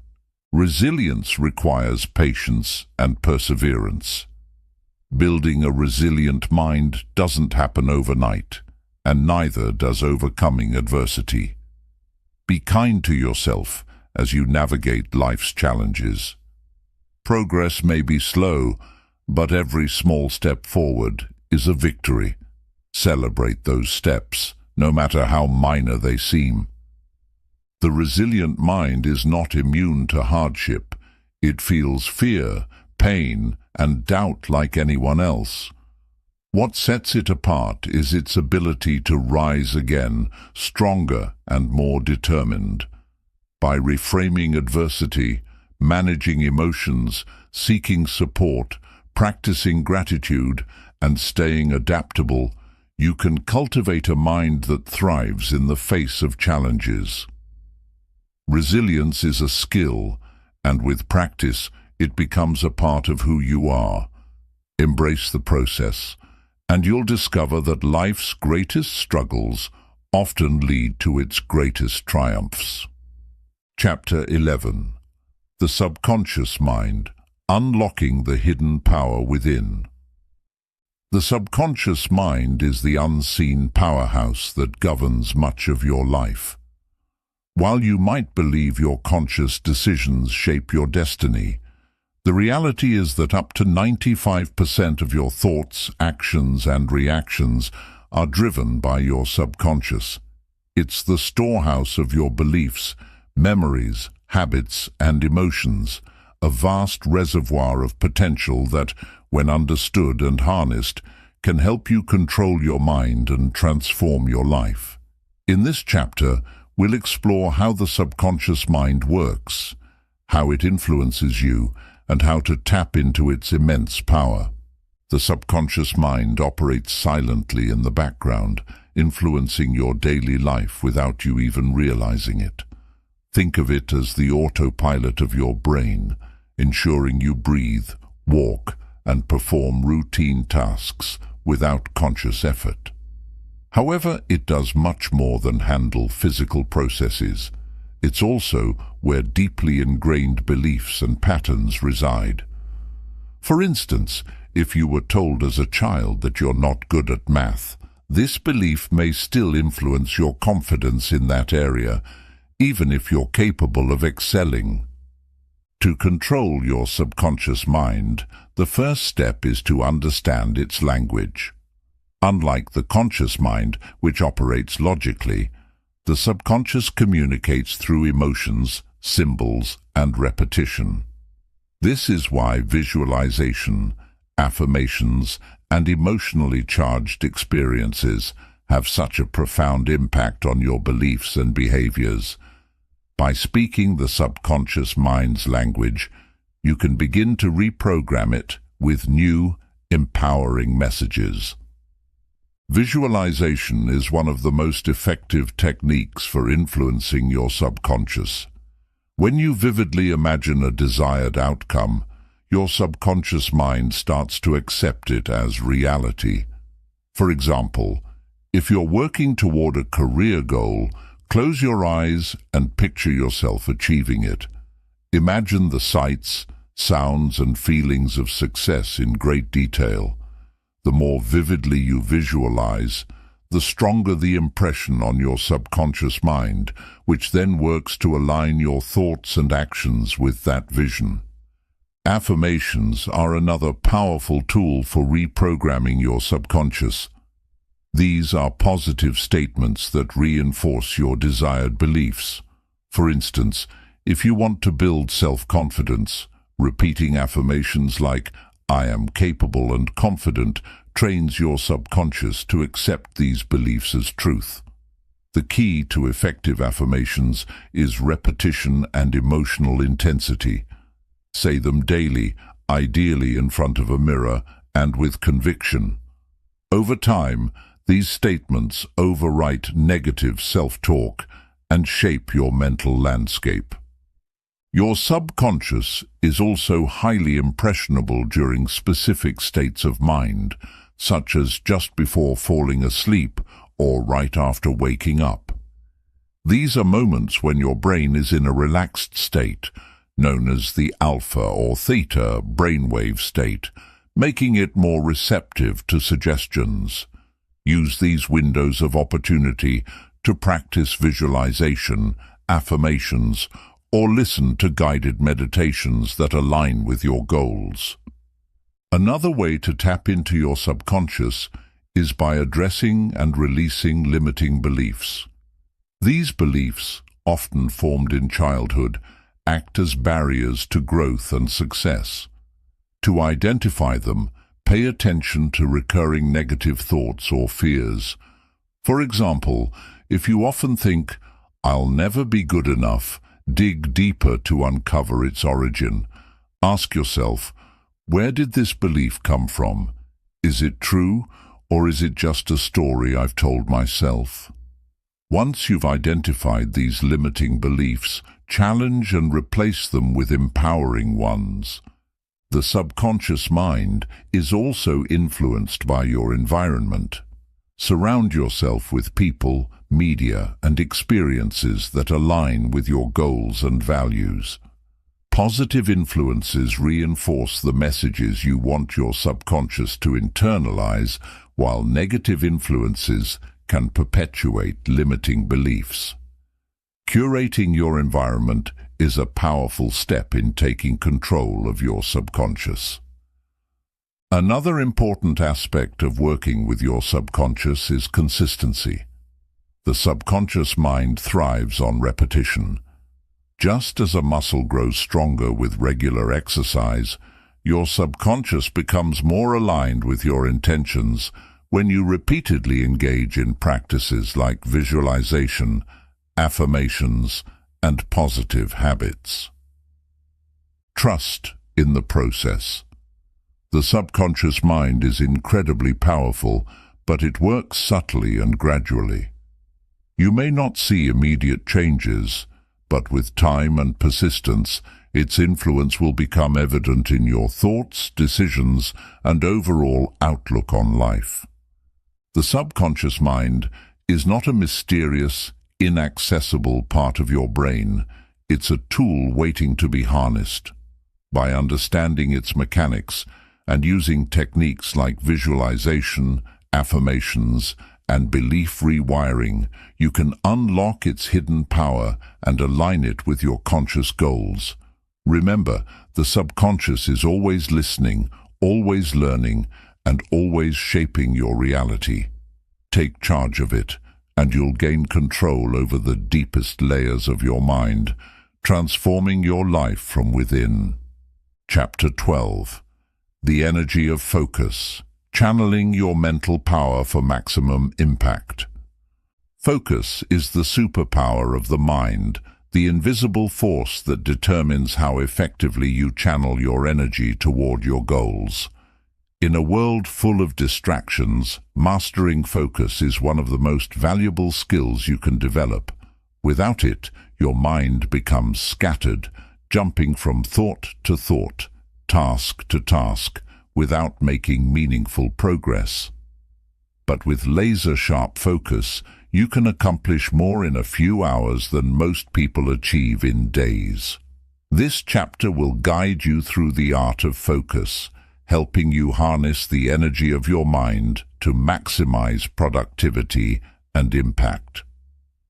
Resilience requires patience and perseverance. Building a resilient mind doesn't happen overnight, and neither does overcoming adversity. Be kind to yourself as you navigate life's challenges. Progress may be slow, but every small step forward is a victory. Celebrate those steps, no matter how minor they seem. The resilient mind is not immune to hardship. It feels fear, pain, and doubt like anyone else. What sets it apart is its ability to rise again, stronger and more determined. By reframing adversity, managing emotions, seeking support, practicing gratitude, and staying adaptable, you can cultivate a mind that thrives in the face of challenges. Resilience is a skill, and with practice, it becomes a part of who you are. Embrace the process, and you'll discover that life's greatest struggles often lead to its greatest triumphs. Chapter 11. The Subconscious Mind, Unlocking the Hidden Power Within. The subconscious mind is the unseen powerhouse that governs much of your life. While you might believe your conscious decisions shape your destiny, the reality is that up to 95% of your thoughts, actions, and reactions are driven by your subconscious. It's the storehouse of your beliefs, memories, habits, and emotions, a vast reservoir of potential that, when understood and harnessed, can help you control your mind and transform your life. In this chapter, we'll explore how the subconscious mind works, how it influences you, and how to tap into its immense power. The subconscious mind operates silently in the background, influencing your daily life without you even realizing it. Think of it as the autopilot of your brain, ensuring you breathe, walk, and perform routine tasks without conscious effort. However, it does much more than handle physical processes. It's also where deeply ingrained beliefs and patterns reside. For instance, if you were told as a child that you're not good at math, this belief may still influence your confidence in that area, even if you're capable of excelling. To control your subconscious mind, the first step is to understand its language. Unlike the conscious mind, which operates logically, the subconscious communicates through emotions, symbols, and repetition. This is why visualization, affirmations, and emotionally charged experiences have such a profound impact on your beliefs and behaviors. By speaking the subconscious mind's language, you can begin to reprogram it with new, empowering messages. Visualization is one of the most effective techniques for influencing your subconscious. When you vividly imagine a desired outcome, your subconscious mind starts to accept it as reality. For example, if you're working toward a career goal, close your eyes and picture yourself achieving it. Imagine the sights, sounds, and feelings of success in great detail. The more vividly you visualize, the stronger the impression on your subconscious mind, which then works to align your thoughts and actions with that vision. Affirmations are another powerful tool for reprogramming your subconscious. These are positive statements that reinforce your desired beliefs. For instance, if you want to build self-confidence, repeating affirmations like, "I am capable and confident," trains your subconscious to accept these beliefs as truth. The key to effective affirmations is repetition and emotional intensity. Say them daily, ideally in front of a mirror, and with conviction. Over time, these statements overwrite negative self-talk and shape your mental landscape. Your subconscious is also highly impressionable during specific states of mind, such as just before falling asleep or right after waking up. These are moments when your brain is in a relaxed state, known as the alpha or theta brainwave state, making it more receptive to suggestions. Use these windows of opportunity to practice visualization, affirmations, or listen to guided meditations that align with your goals. Another way to tap into your subconscious is by addressing and releasing limiting beliefs. These beliefs, often formed in childhood, act as barriers to growth and success. To identify them, pay attention to recurring negative thoughts or fears. For example, if you often think, "I'll never be good enough," dig deeper to uncover its origin. Ask yourself, where did this belief come from? Is it true, or is it just a story I've told myself? Once you've identified these limiting beliefs, challenge and replace them with empowering ones. The subconscious mind is also influenced by your environment. Surround yourself with people, media, and experiences that align with your goals and values. Positive influences reinforce the messages you want your subconscious to internalize, while negative influences can perpetuate limiting beliefs. Curating your environment is a powerful step in taking control of your subconscious. Another important aspect of working with your subconscious is consistency. The subconscious mind thrives on repetition. Just as a muscle grows stronger with regular exercise, your subconscious becomes more aligned with your intentions when you repeatedly engage in practices like visualization, affirmations, and positive habits. Trust in the process. The subconscious mind is incredibly powerful, but it works subtly and gradually. You may not see immediate changes, but with time and persistence, its influence will become evident in your thoughts, decisions, and overall outlook on life. The subconscious mind is not a mysterious, inaccessible part of your brain. It's a tool waiting to be harnessed. By understanding its mechanics and using techniques like visualization, affirmations, and belief rewiring, you can unlock its hidden power and align it with your conscious goals. Remember, the subconscious is always listening, always learning, and always shaping your reality. Take charge of it, and you'll gain control over the deepest layers of your mind, transforming your life from within. Chapter 12. The Energy of Focus. Channeling your mental power for maximum impact. Focus is the superpower of the mind, the invisible force that determines how effectively you channel your energy toward your goals. In a world full of distractions, mastering focus is one of the most valuable skills you can develop. Without it, your mind becomes scattered, jumping from thought to thought, task to task, without making meaningful progress. But with laser-sharp focus, you can accomplish more in a few hours than most people achieve in days. This chapter will guide you through the art of focus, helping you harness the energy of your mind to maximize productivity and impact.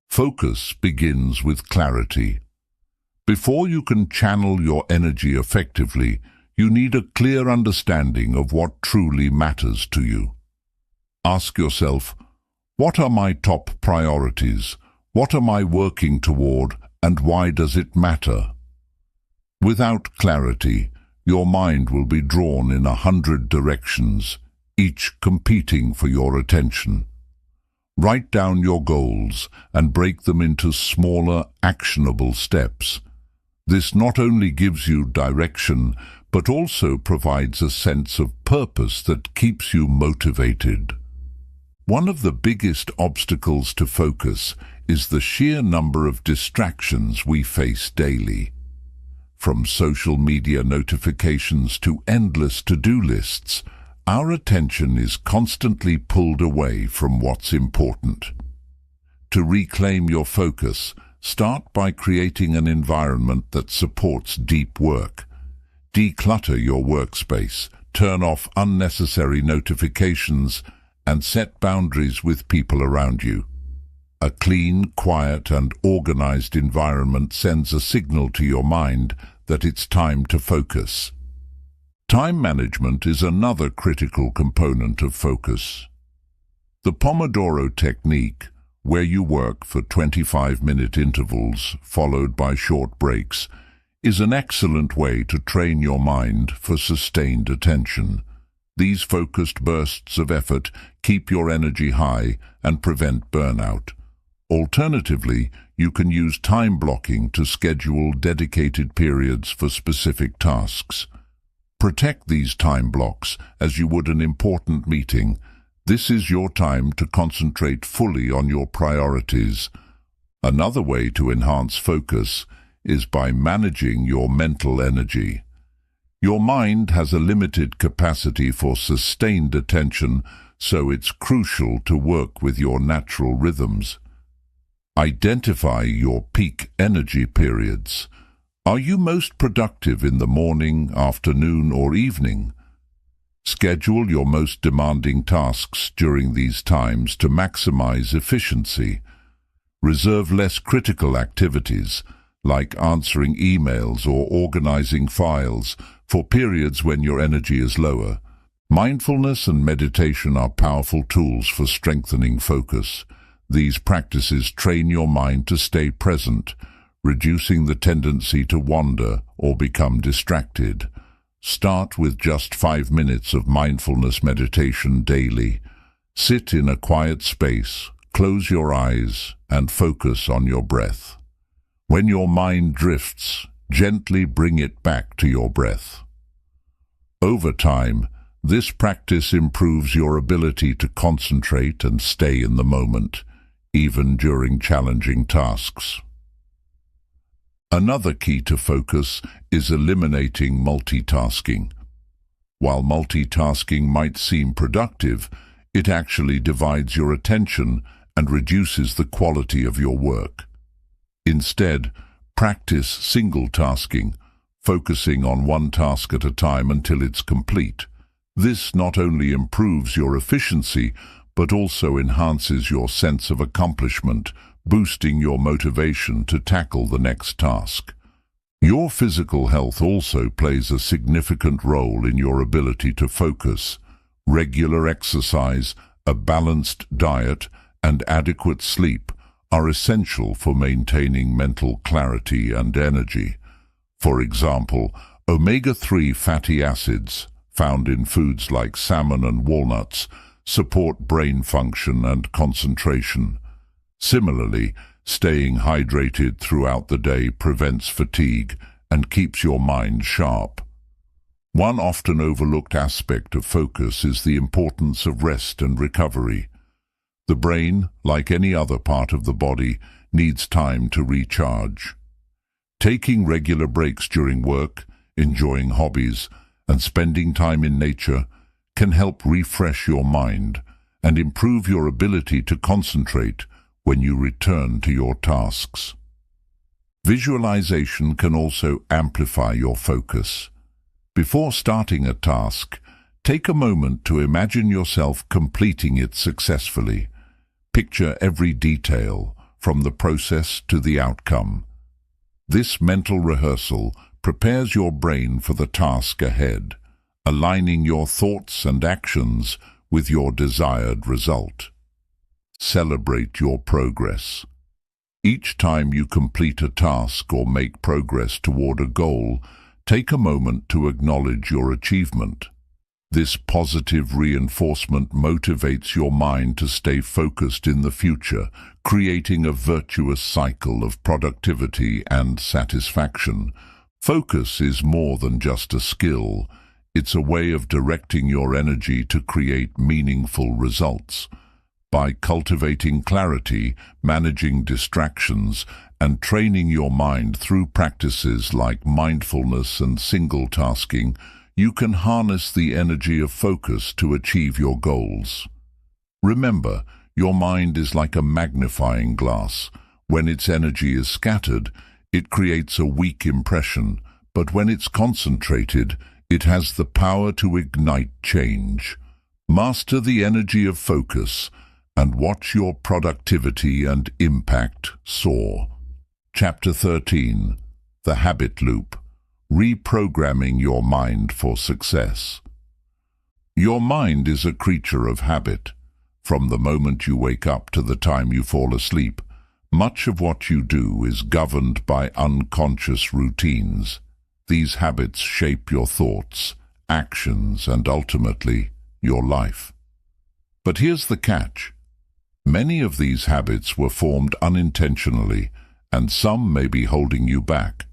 Focus begins with clarity. Before you can channel your energy effectively, you need a clear understanding of what truly matters to you. Ask yourself, what are my top priorities? What am I working toward, and why does it matter? Without clarity, your mind will be drawn in 100 directions, each competing for your attention. Write down your goals and break them into smaller, actionable steps. This not only gives you direction, but also provides a sense of purpose that keeps you motivated. One of the biggest obstacles to focus is the sheer number of distractions we face daily. From social media notifications to endless to-do lists, our attention is constantly pulled away from what's important. To reclaim your focus, start by creating an environment that supports deep work. Declutter your workspace, turn off unnecessary notifications, and set boundaries with people around you. A clean, quiet, and organized environment sends a signal to your mind that it's time to focus. Time management is another critical component of focus. The Pomodoro technique, where you work for 25-minute intervals followed by short breaks, is an excellent way to train your mind for sustained attention. These focused bursts of effort keep your energy high and prevent burnout. Alternatively, you can use time blocking to schedule dedicated periods for specific tasks. Protect these time blocks as you would an important meeting. This is your time to concentrate fully on your priorities. Another way to enhance focus is by managing your mental energy. Your mind has a limited capacity for sustained attention, so it's crucial to work with your natural rhythms. Identify your peak energy periods. Are you most productive in the morning, afternoon, or evening? Schedule your most demanding tasks during these times to maximize efficiency. Reserve less critical activities, like answering emails or organizing files, for periods when your energy is lower. Mindfulness and meditation are powerful tools for strengthening focus. These practices train your mind to stay present, reducing the tendency to wander or become distracted. Start with just 5 minutes of mindfulness meditation daily. Sit in a quiet space, close your eyes, and focus on your breath. When your mind drifts, gently bring it back to your breath. Over time, this practice improves your ability to concentrate and stay in the moment, even during challenging tasks. Another key to focus is eliminating multitasking. While multitasking might seem productive, it actually divides your attention and reduces the quality of your work. Instead, practice single tasking. focusing on one task at a time until it's complete. This not only improves your efficiency, but also enhances your sense of accomplishment, boosting your motivation to tackle the next task. Your physical health also plays a significant role in your ability to focus. Regular exercise, a balanced diet, and adequate sleep are essential for maintaining mental clarity and energy. For example, omega-3 fatty acids, found in foods like salmon and walnuts, support brain function and concentration. Similarly, staying hydrated throughout the day prevents fatigue and keeps your mind sharp. One often overlooked aspect of focus is the importance of rest and recovery. The brain, like any other part of the body, needs time to recharge. Taking regular breaks during work, enjoying hobbies, and spending time in nature can help refresh your mind and improve your ability to concentrate when you return to your tasks. Visualization can also amplify your focus. Before starting a task, take a moment to imagine yourself completing it successfully. Picture every detail, from the process to the outcome. This mental rehearsal prepares your brain for the task ahead, aligning your thoughts and actions with your desired result. Celebrate your progress. Each time you complete a task or make progress toward a goal, take a moment to acknowledge your achievement. This positive reinforcement motivates your mind to stay focused in the future, creating a virtuous cycle of productivity and satisfaction. Focus is more than just a skill. It's a way of directing your energy to create meaningful results. By cultivating clarity, managing distractions, and training your mind through practices like mindfulness and single tasking, you can harness the energy of focus to achieve your goals. Remember, your mind is like a magnifying glass. When its energy is scattered, it creates a weak impression, but when it's concentrated, it has the power to ignite change. Master the energy of focus and watch your productivity and impact soar. Chapter 13. The Habit Loop. Reprogramming your mind for success. Your mind is a creature of habit. From the moment you wake up to the time you fall asleep, much of what you do is governed by unconscious routines. These habits shape your thoughts, actions, and ultimately, your life. But here's the catch. Many of these habits were formed unintentionally, and some may be holding you back.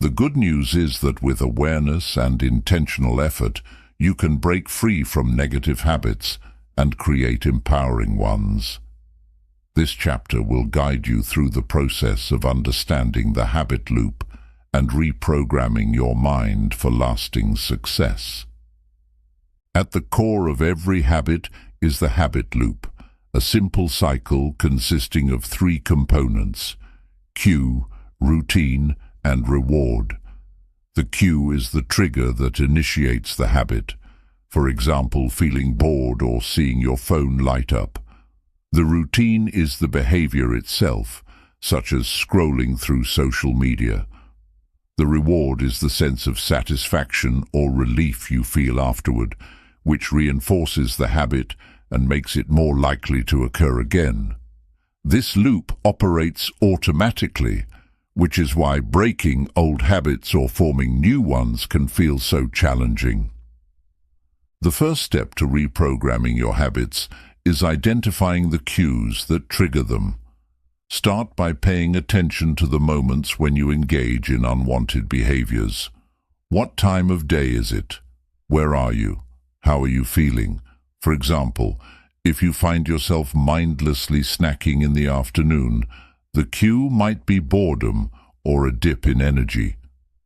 The good news is that with awareness and intentional effort, you can break free from negative habits and create empowering ones. This chapter will guide you through the process of understanding the habit loop and reprogramming your mind for lasting success. At the core of every habit is the habit loop, a simple cycle consisting of 3 components: cue, routine, and reward. The cue is the trigger that initiates the habit, for example, feeling bored or seeing your phone light up. The routine is the behavior itself, such as scrolling through social media. The reward is the sense of satisfaction or relief you feel afterward, which reinforces the habit and makes it more likely to occur again. This loop operates automatically, which is why breaking old habits or forming new ones can feel so challenging. The first step to reprogramming your habits is identifying the cues that trigger them. Start by paying attention to the moments when you engage in unwanted behaviors. What time of day is it? Where are you? How are you feeling? For example, if you find yourself mindlessly snacking in the afternoon, the cue might be boredom or a dip in energy.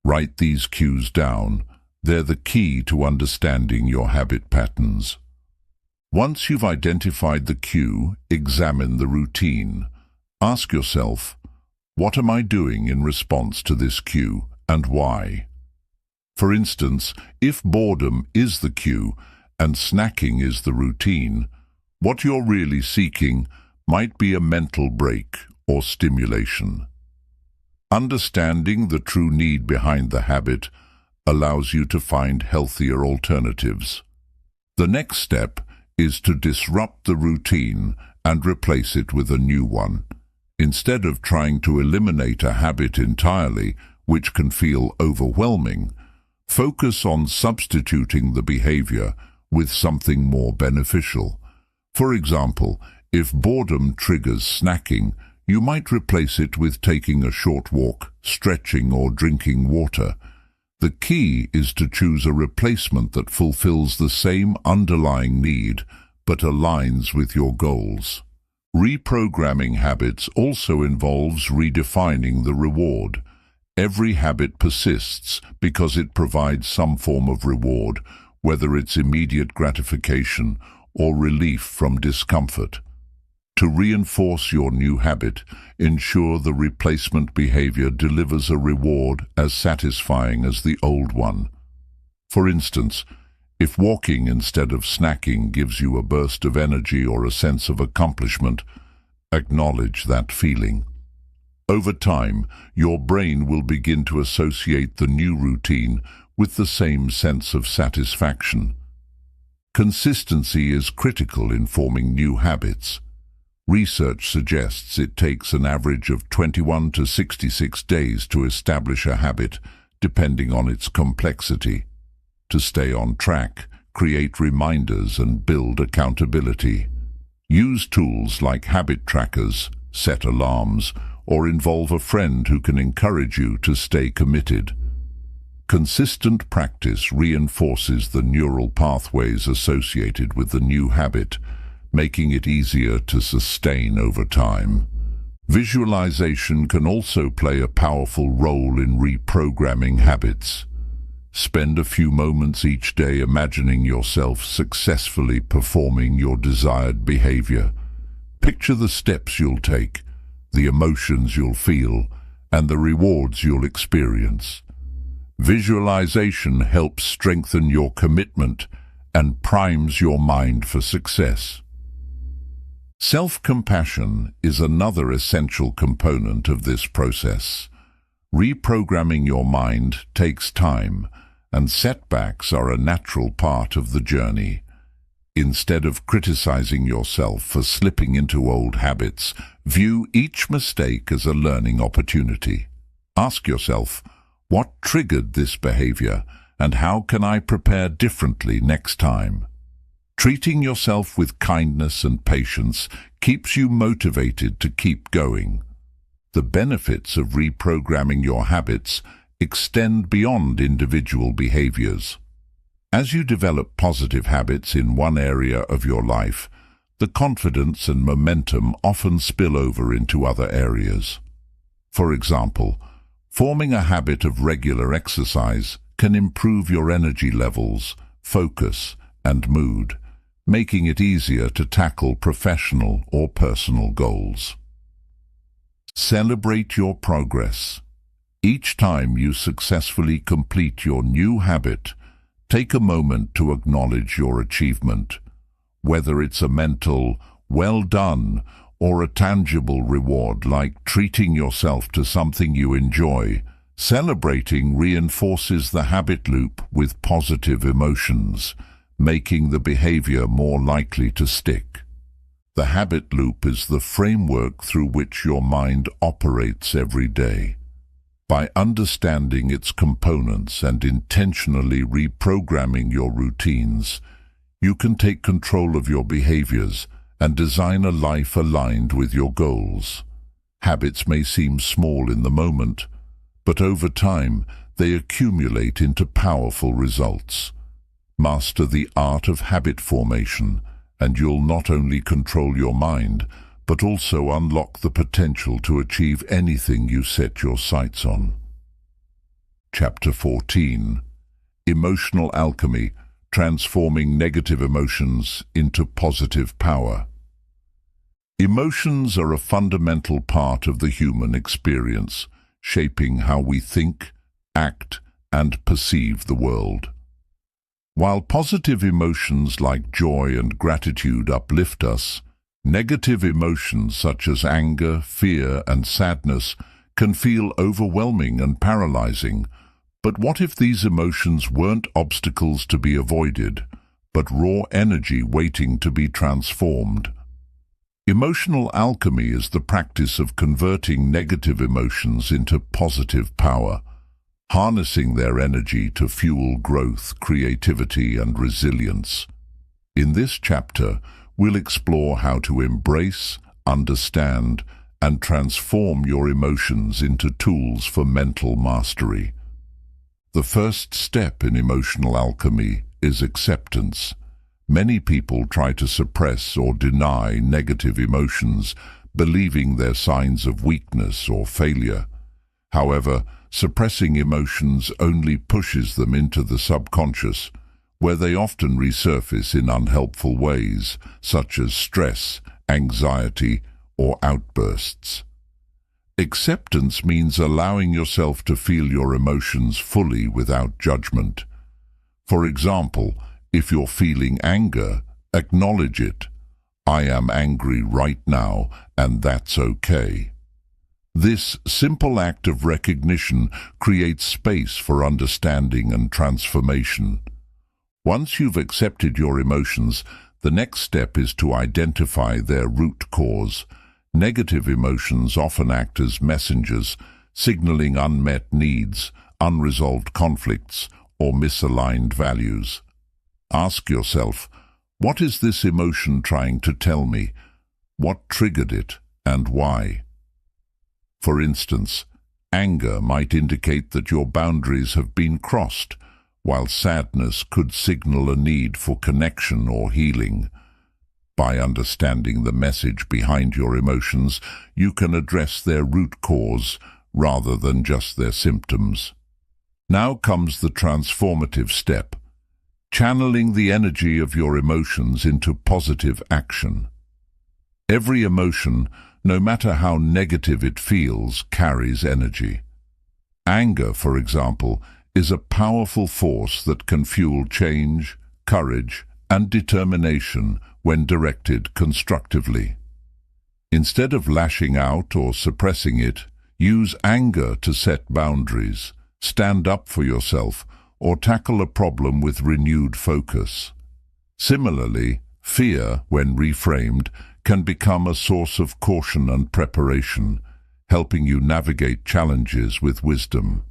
Write these cues down. They're the key to understanding your habit patterns. Once you've identified the cue, examine the routine. Ask yourself, what am I doing in response to this cue and why? For instance, if boredom is the cue and snacking is the routine, what you're really seeking might be a mental break or stimulation. Understanding the true need behind the habit allows you to find healthier alternatives. The next step is to disrupt the routine and replace it with a new one. Instead of trying to eliminate a habit entirely, which can feel overwhelming, focus on substituting the behavior with something more beneficial. For example, if boredom triggers snacking, you might replace it with taking a short walk, stretching, or drinking water. The key is to choose a replacement that fulfills the same underlying need but aligns with your goals. Reprogramming habits also involves redefining the reward. Every habit persists because it provides some form of reward, whether it's immediate gratification or relief from discomfort. To reinforce your new habit, ensure the replacement behavior delivers a reward as satisfying as the old one. For instance, if walking instead of snacking gives you a burst of energy or a sense of accomplishment, acknowledge that feeling. Over time, your brain will begin to associate the new routine with the same sense of satisfaction. Consistency is critical in forming new habits. Research suggests it takes an average of 21 to 66 days to establish a habit, depending on its complexity. To stay on track, create reminders and build accountability. Use tools like habit trackers, set alarms, or involve a friend who can encourage you to stay committed. Consistent practice reinforces the neural pathways associated with the new habit, making it easier to sustain over time. Visualization can also play a powerful role in reprogramming habits. Spend a few moments each day imagining yourself successfully performing your desired behavior. Picture the steps you'll take, the emotions you'll feel, and the rewards you'll experience. Visualization helps strengthen your commitment and primes your mind for success. Self-compassion is another essential component of this process. Reprogramming your mind takes time, and setbacks are a natural part of the journey. Instead of criticizing yourself for slipping into old habits, view each mistake as a learning opportunity. Ask yourself, what triggered this behavior, and how can I prepare differently next time? Treating yourself with kindness and patience keeps you motivated to keep going. The benefits of reprogramming your habits extend beyond individual behaviors. As you develop positive habits in one area of your life, the confidence and momentum often spill over into other areas. For example, forming a habit of regular exercise can improve your energy levels, focus, and mood, making it easier to tackle professional or personal goals. Celebrate your progress. Each time you successfully complete your new habit, take a moment to acknowledge your achievement. Whether it's a mental, well done, or a tangible reward like treating yourself to something you enjoy, celebrating reinforces the habit loop with positive emotions, making the behavior more likely to stick. The habit loop is the framework through which your mind operates every day. By understanding its components and intentionally reprogramming your routines, you can take control of your behaviors and design a life aligned with your goals. Habits may seem small in the moment, but over time they accumulate into powerful results. Master the art of habit formation, and you'll not only control your mind, but also unlock the potential to achieve anything you set your sights on. Chapter 14. Emotional Alchemy, Transforming Negative Emotions into Positive Power. Emotions are a fundamental part of the human experience, shaping how we think, act, and perceive the world. While positive emotions like joy and gratitude uplift us, negative emotions such as anger, fear, and sadness can feel overwhelming and paralyzing. But what if these emotions weren't obstacles to be avoided, but raw energy waiting to be transformed? Emotional alchemy is the practice of converting negative emotions into positive power, harnessing their energy to fuel growth, creativity, and resilience. In this chapter, we'll explore how to embrace, understand, and transform your emotions into tools for mental mastery. The first step in emotional alchemy is acceptance. Many people try to suppress or deny negative emotions, believing they're signs of weakness or failure. However, suppressing emotions only pushes them into the subconscious, where they often resurface in unhelpful ways, such as stress, anxiety, or outbursts. Acceptance means allowing yourself to feel your emotions fully without judgment. For example, if you're feeling anger, acknowledge it. I am angry right now, and that's okay. This simple act of recognition creates space for understanding and transformation. Once you've accepted your emotions, the next step is to identify their root cause. Negative emotions often act as messengers, signaling unmet needs, unresolved conflicts, or misaligned values. Ask yourself, what is this emotion trying to tell me? What triggered it, and why? For instance, anger might indicate that your boundaries have been crossed, while sadness could signal a need for connection or healing. By understanding the message behind your emotions, you can address their root cause rather than just their symptoms. Now comes the transformative step: channeling the energy of your emotions into positive action. Every emotion, no matter how negative it feels, carries energy. Anger, for example, is a powerful force that can fuel change, courage, and determination when directed constructively. Instead of lashing out or suppressing it, use anger to set boundaries, stand up for yourself, or tackle a problem with renewed focus. Similarly, fear, when reframed, can become a source of caution and preparation, helping you navigate challenges with wisdom.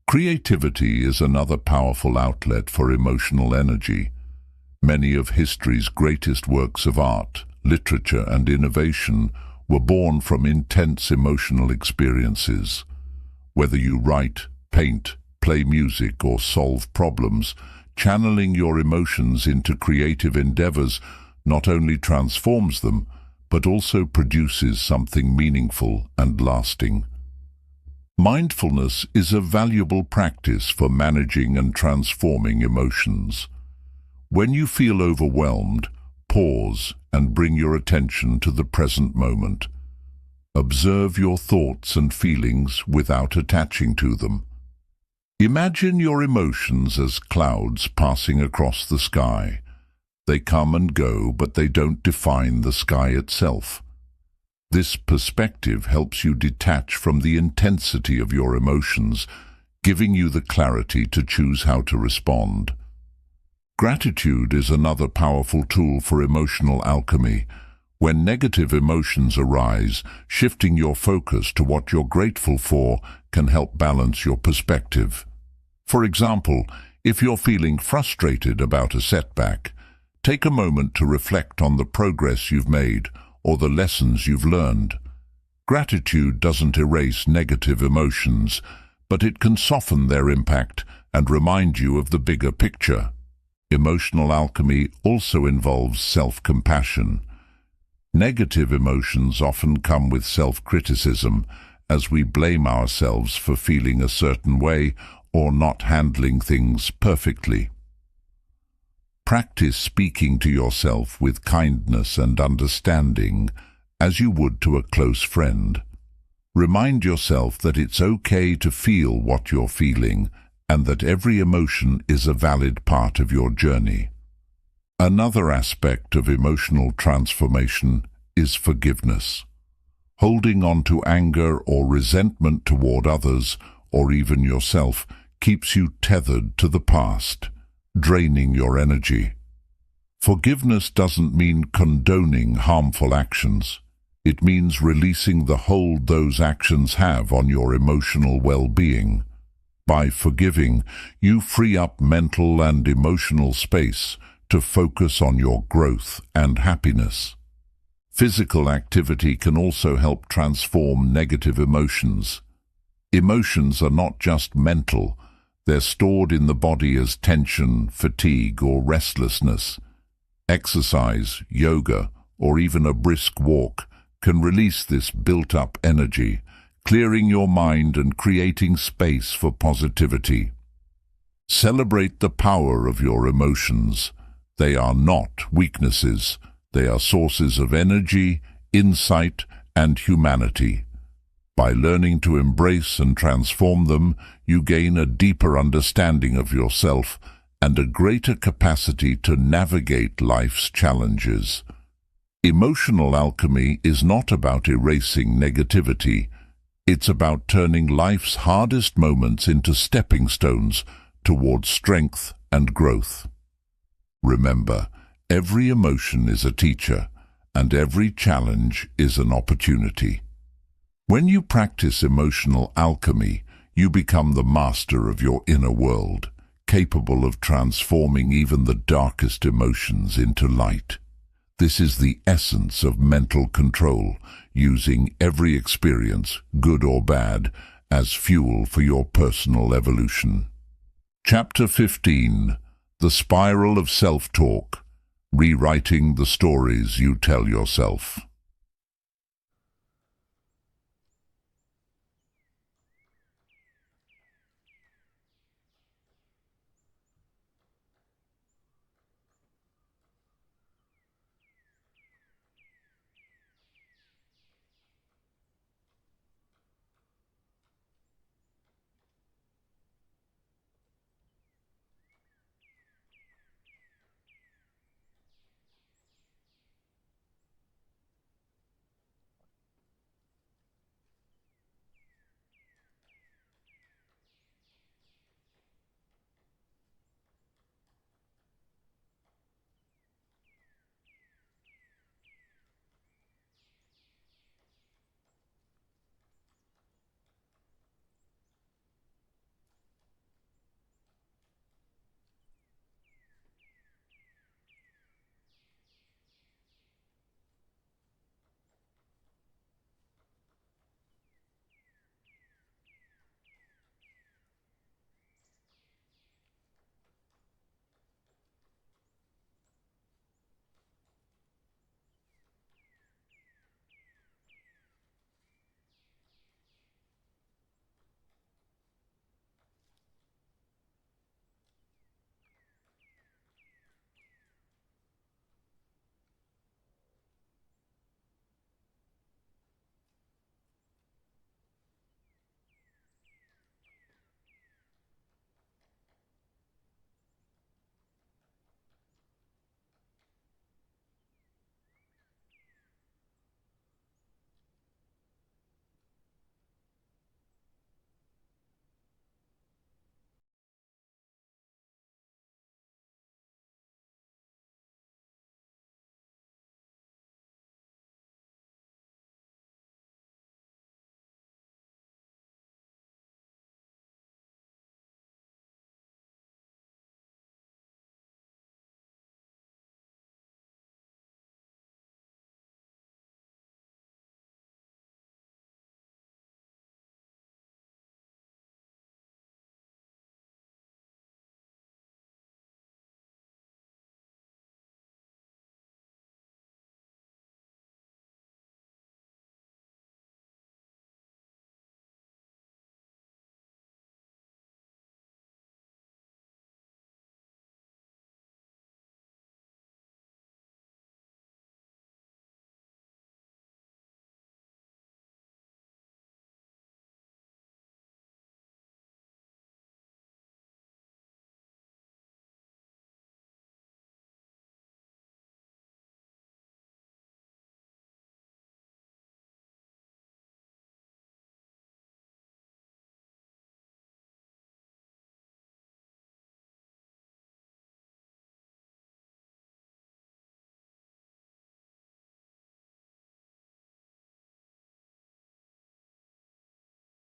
Creativity is another powerful outlet for emotional energy. Many of history's greatest works of art, literature, and innovation were born from intense emotional experiences. Whether you write, paint, play music, or solve problems, channeling your emotions into creative endeavors not only transforms them, but also produces something meaningful and lasting. Mindfulness is a valuable practice for managing and transforming emotions. When you feel overwhelmed, pause and bring your attention to the present moment. Observe your thoughts and feelings without attaching to them. Imagine your emotions as clouds passing across the sky. They come and go, but they don't define the sky itself. This perspective helps you detach from the intensity of your emotions, giving you the clarity to choose how to respond. Gratitude is another powerful tool for emotional alchemy. When negative emotions arise, shifting your focus to what you're grateful for can help balance your perspective. For example, if you're feeling frustrated about a setback, take a moment to reflect on the progress you've made or the lessons you've learned. Gratitude doesn't erase negative emotions, but it can soften their impact and remind you of the bigger picture. Emotional alchemy also involves self-compassion. Negative emotions often come with self-criticism, as we blame ourselves for feeling a certain way or not handling things perfectly. Practice speaking to yourself with kindness and understanding, as you would to a close friend. Remind yourself that it's okay to feel what you're feeling, and that every emotion is a valid part of your journey. Another aspect of emotional transformation is forgiveness. Holding on to anger or resentment toward others, or even yourself, keeps you tethered to the past, draining your energy. Forgiveness doesn't mean condoning harmful actions. It means releasing the hold those actions have on your emotional well-being. By forgiving, you free up mental and emotional space to focus on your growth and happiness. Physical activity can also help transform negative emotions. Emotions are not just mental, they're stored in the body as tension, fatigue, or restlessness. Exercise, yoga, or even a brisk walk can release this built-up energy, clearing your mind and creating space for positivity. Celebrate the power of your emotions. They are not weaknesses. They are sources of energy, insight, and humanity. By learning to embrace and transform them, you gain a deeper understanding of yourself and a greater capacity to navigate life's challenges. Emotional alchemy is not about erasing negativity. It's about turning life's hardest moments into stepping stones towards strength and growth. Remember, every emotion is a teacher, and every challenge is an opportunity. When you practice emotional alchemy, you become the master of your inner world, capable of transforming even the darkest emotions into light. This is the essence of mental control, using every experience, good or bad, as fuel for your personal evolution. Chapter 15. The Spiral of Self-Talk. Rewriting the Stories You Tell Yourself.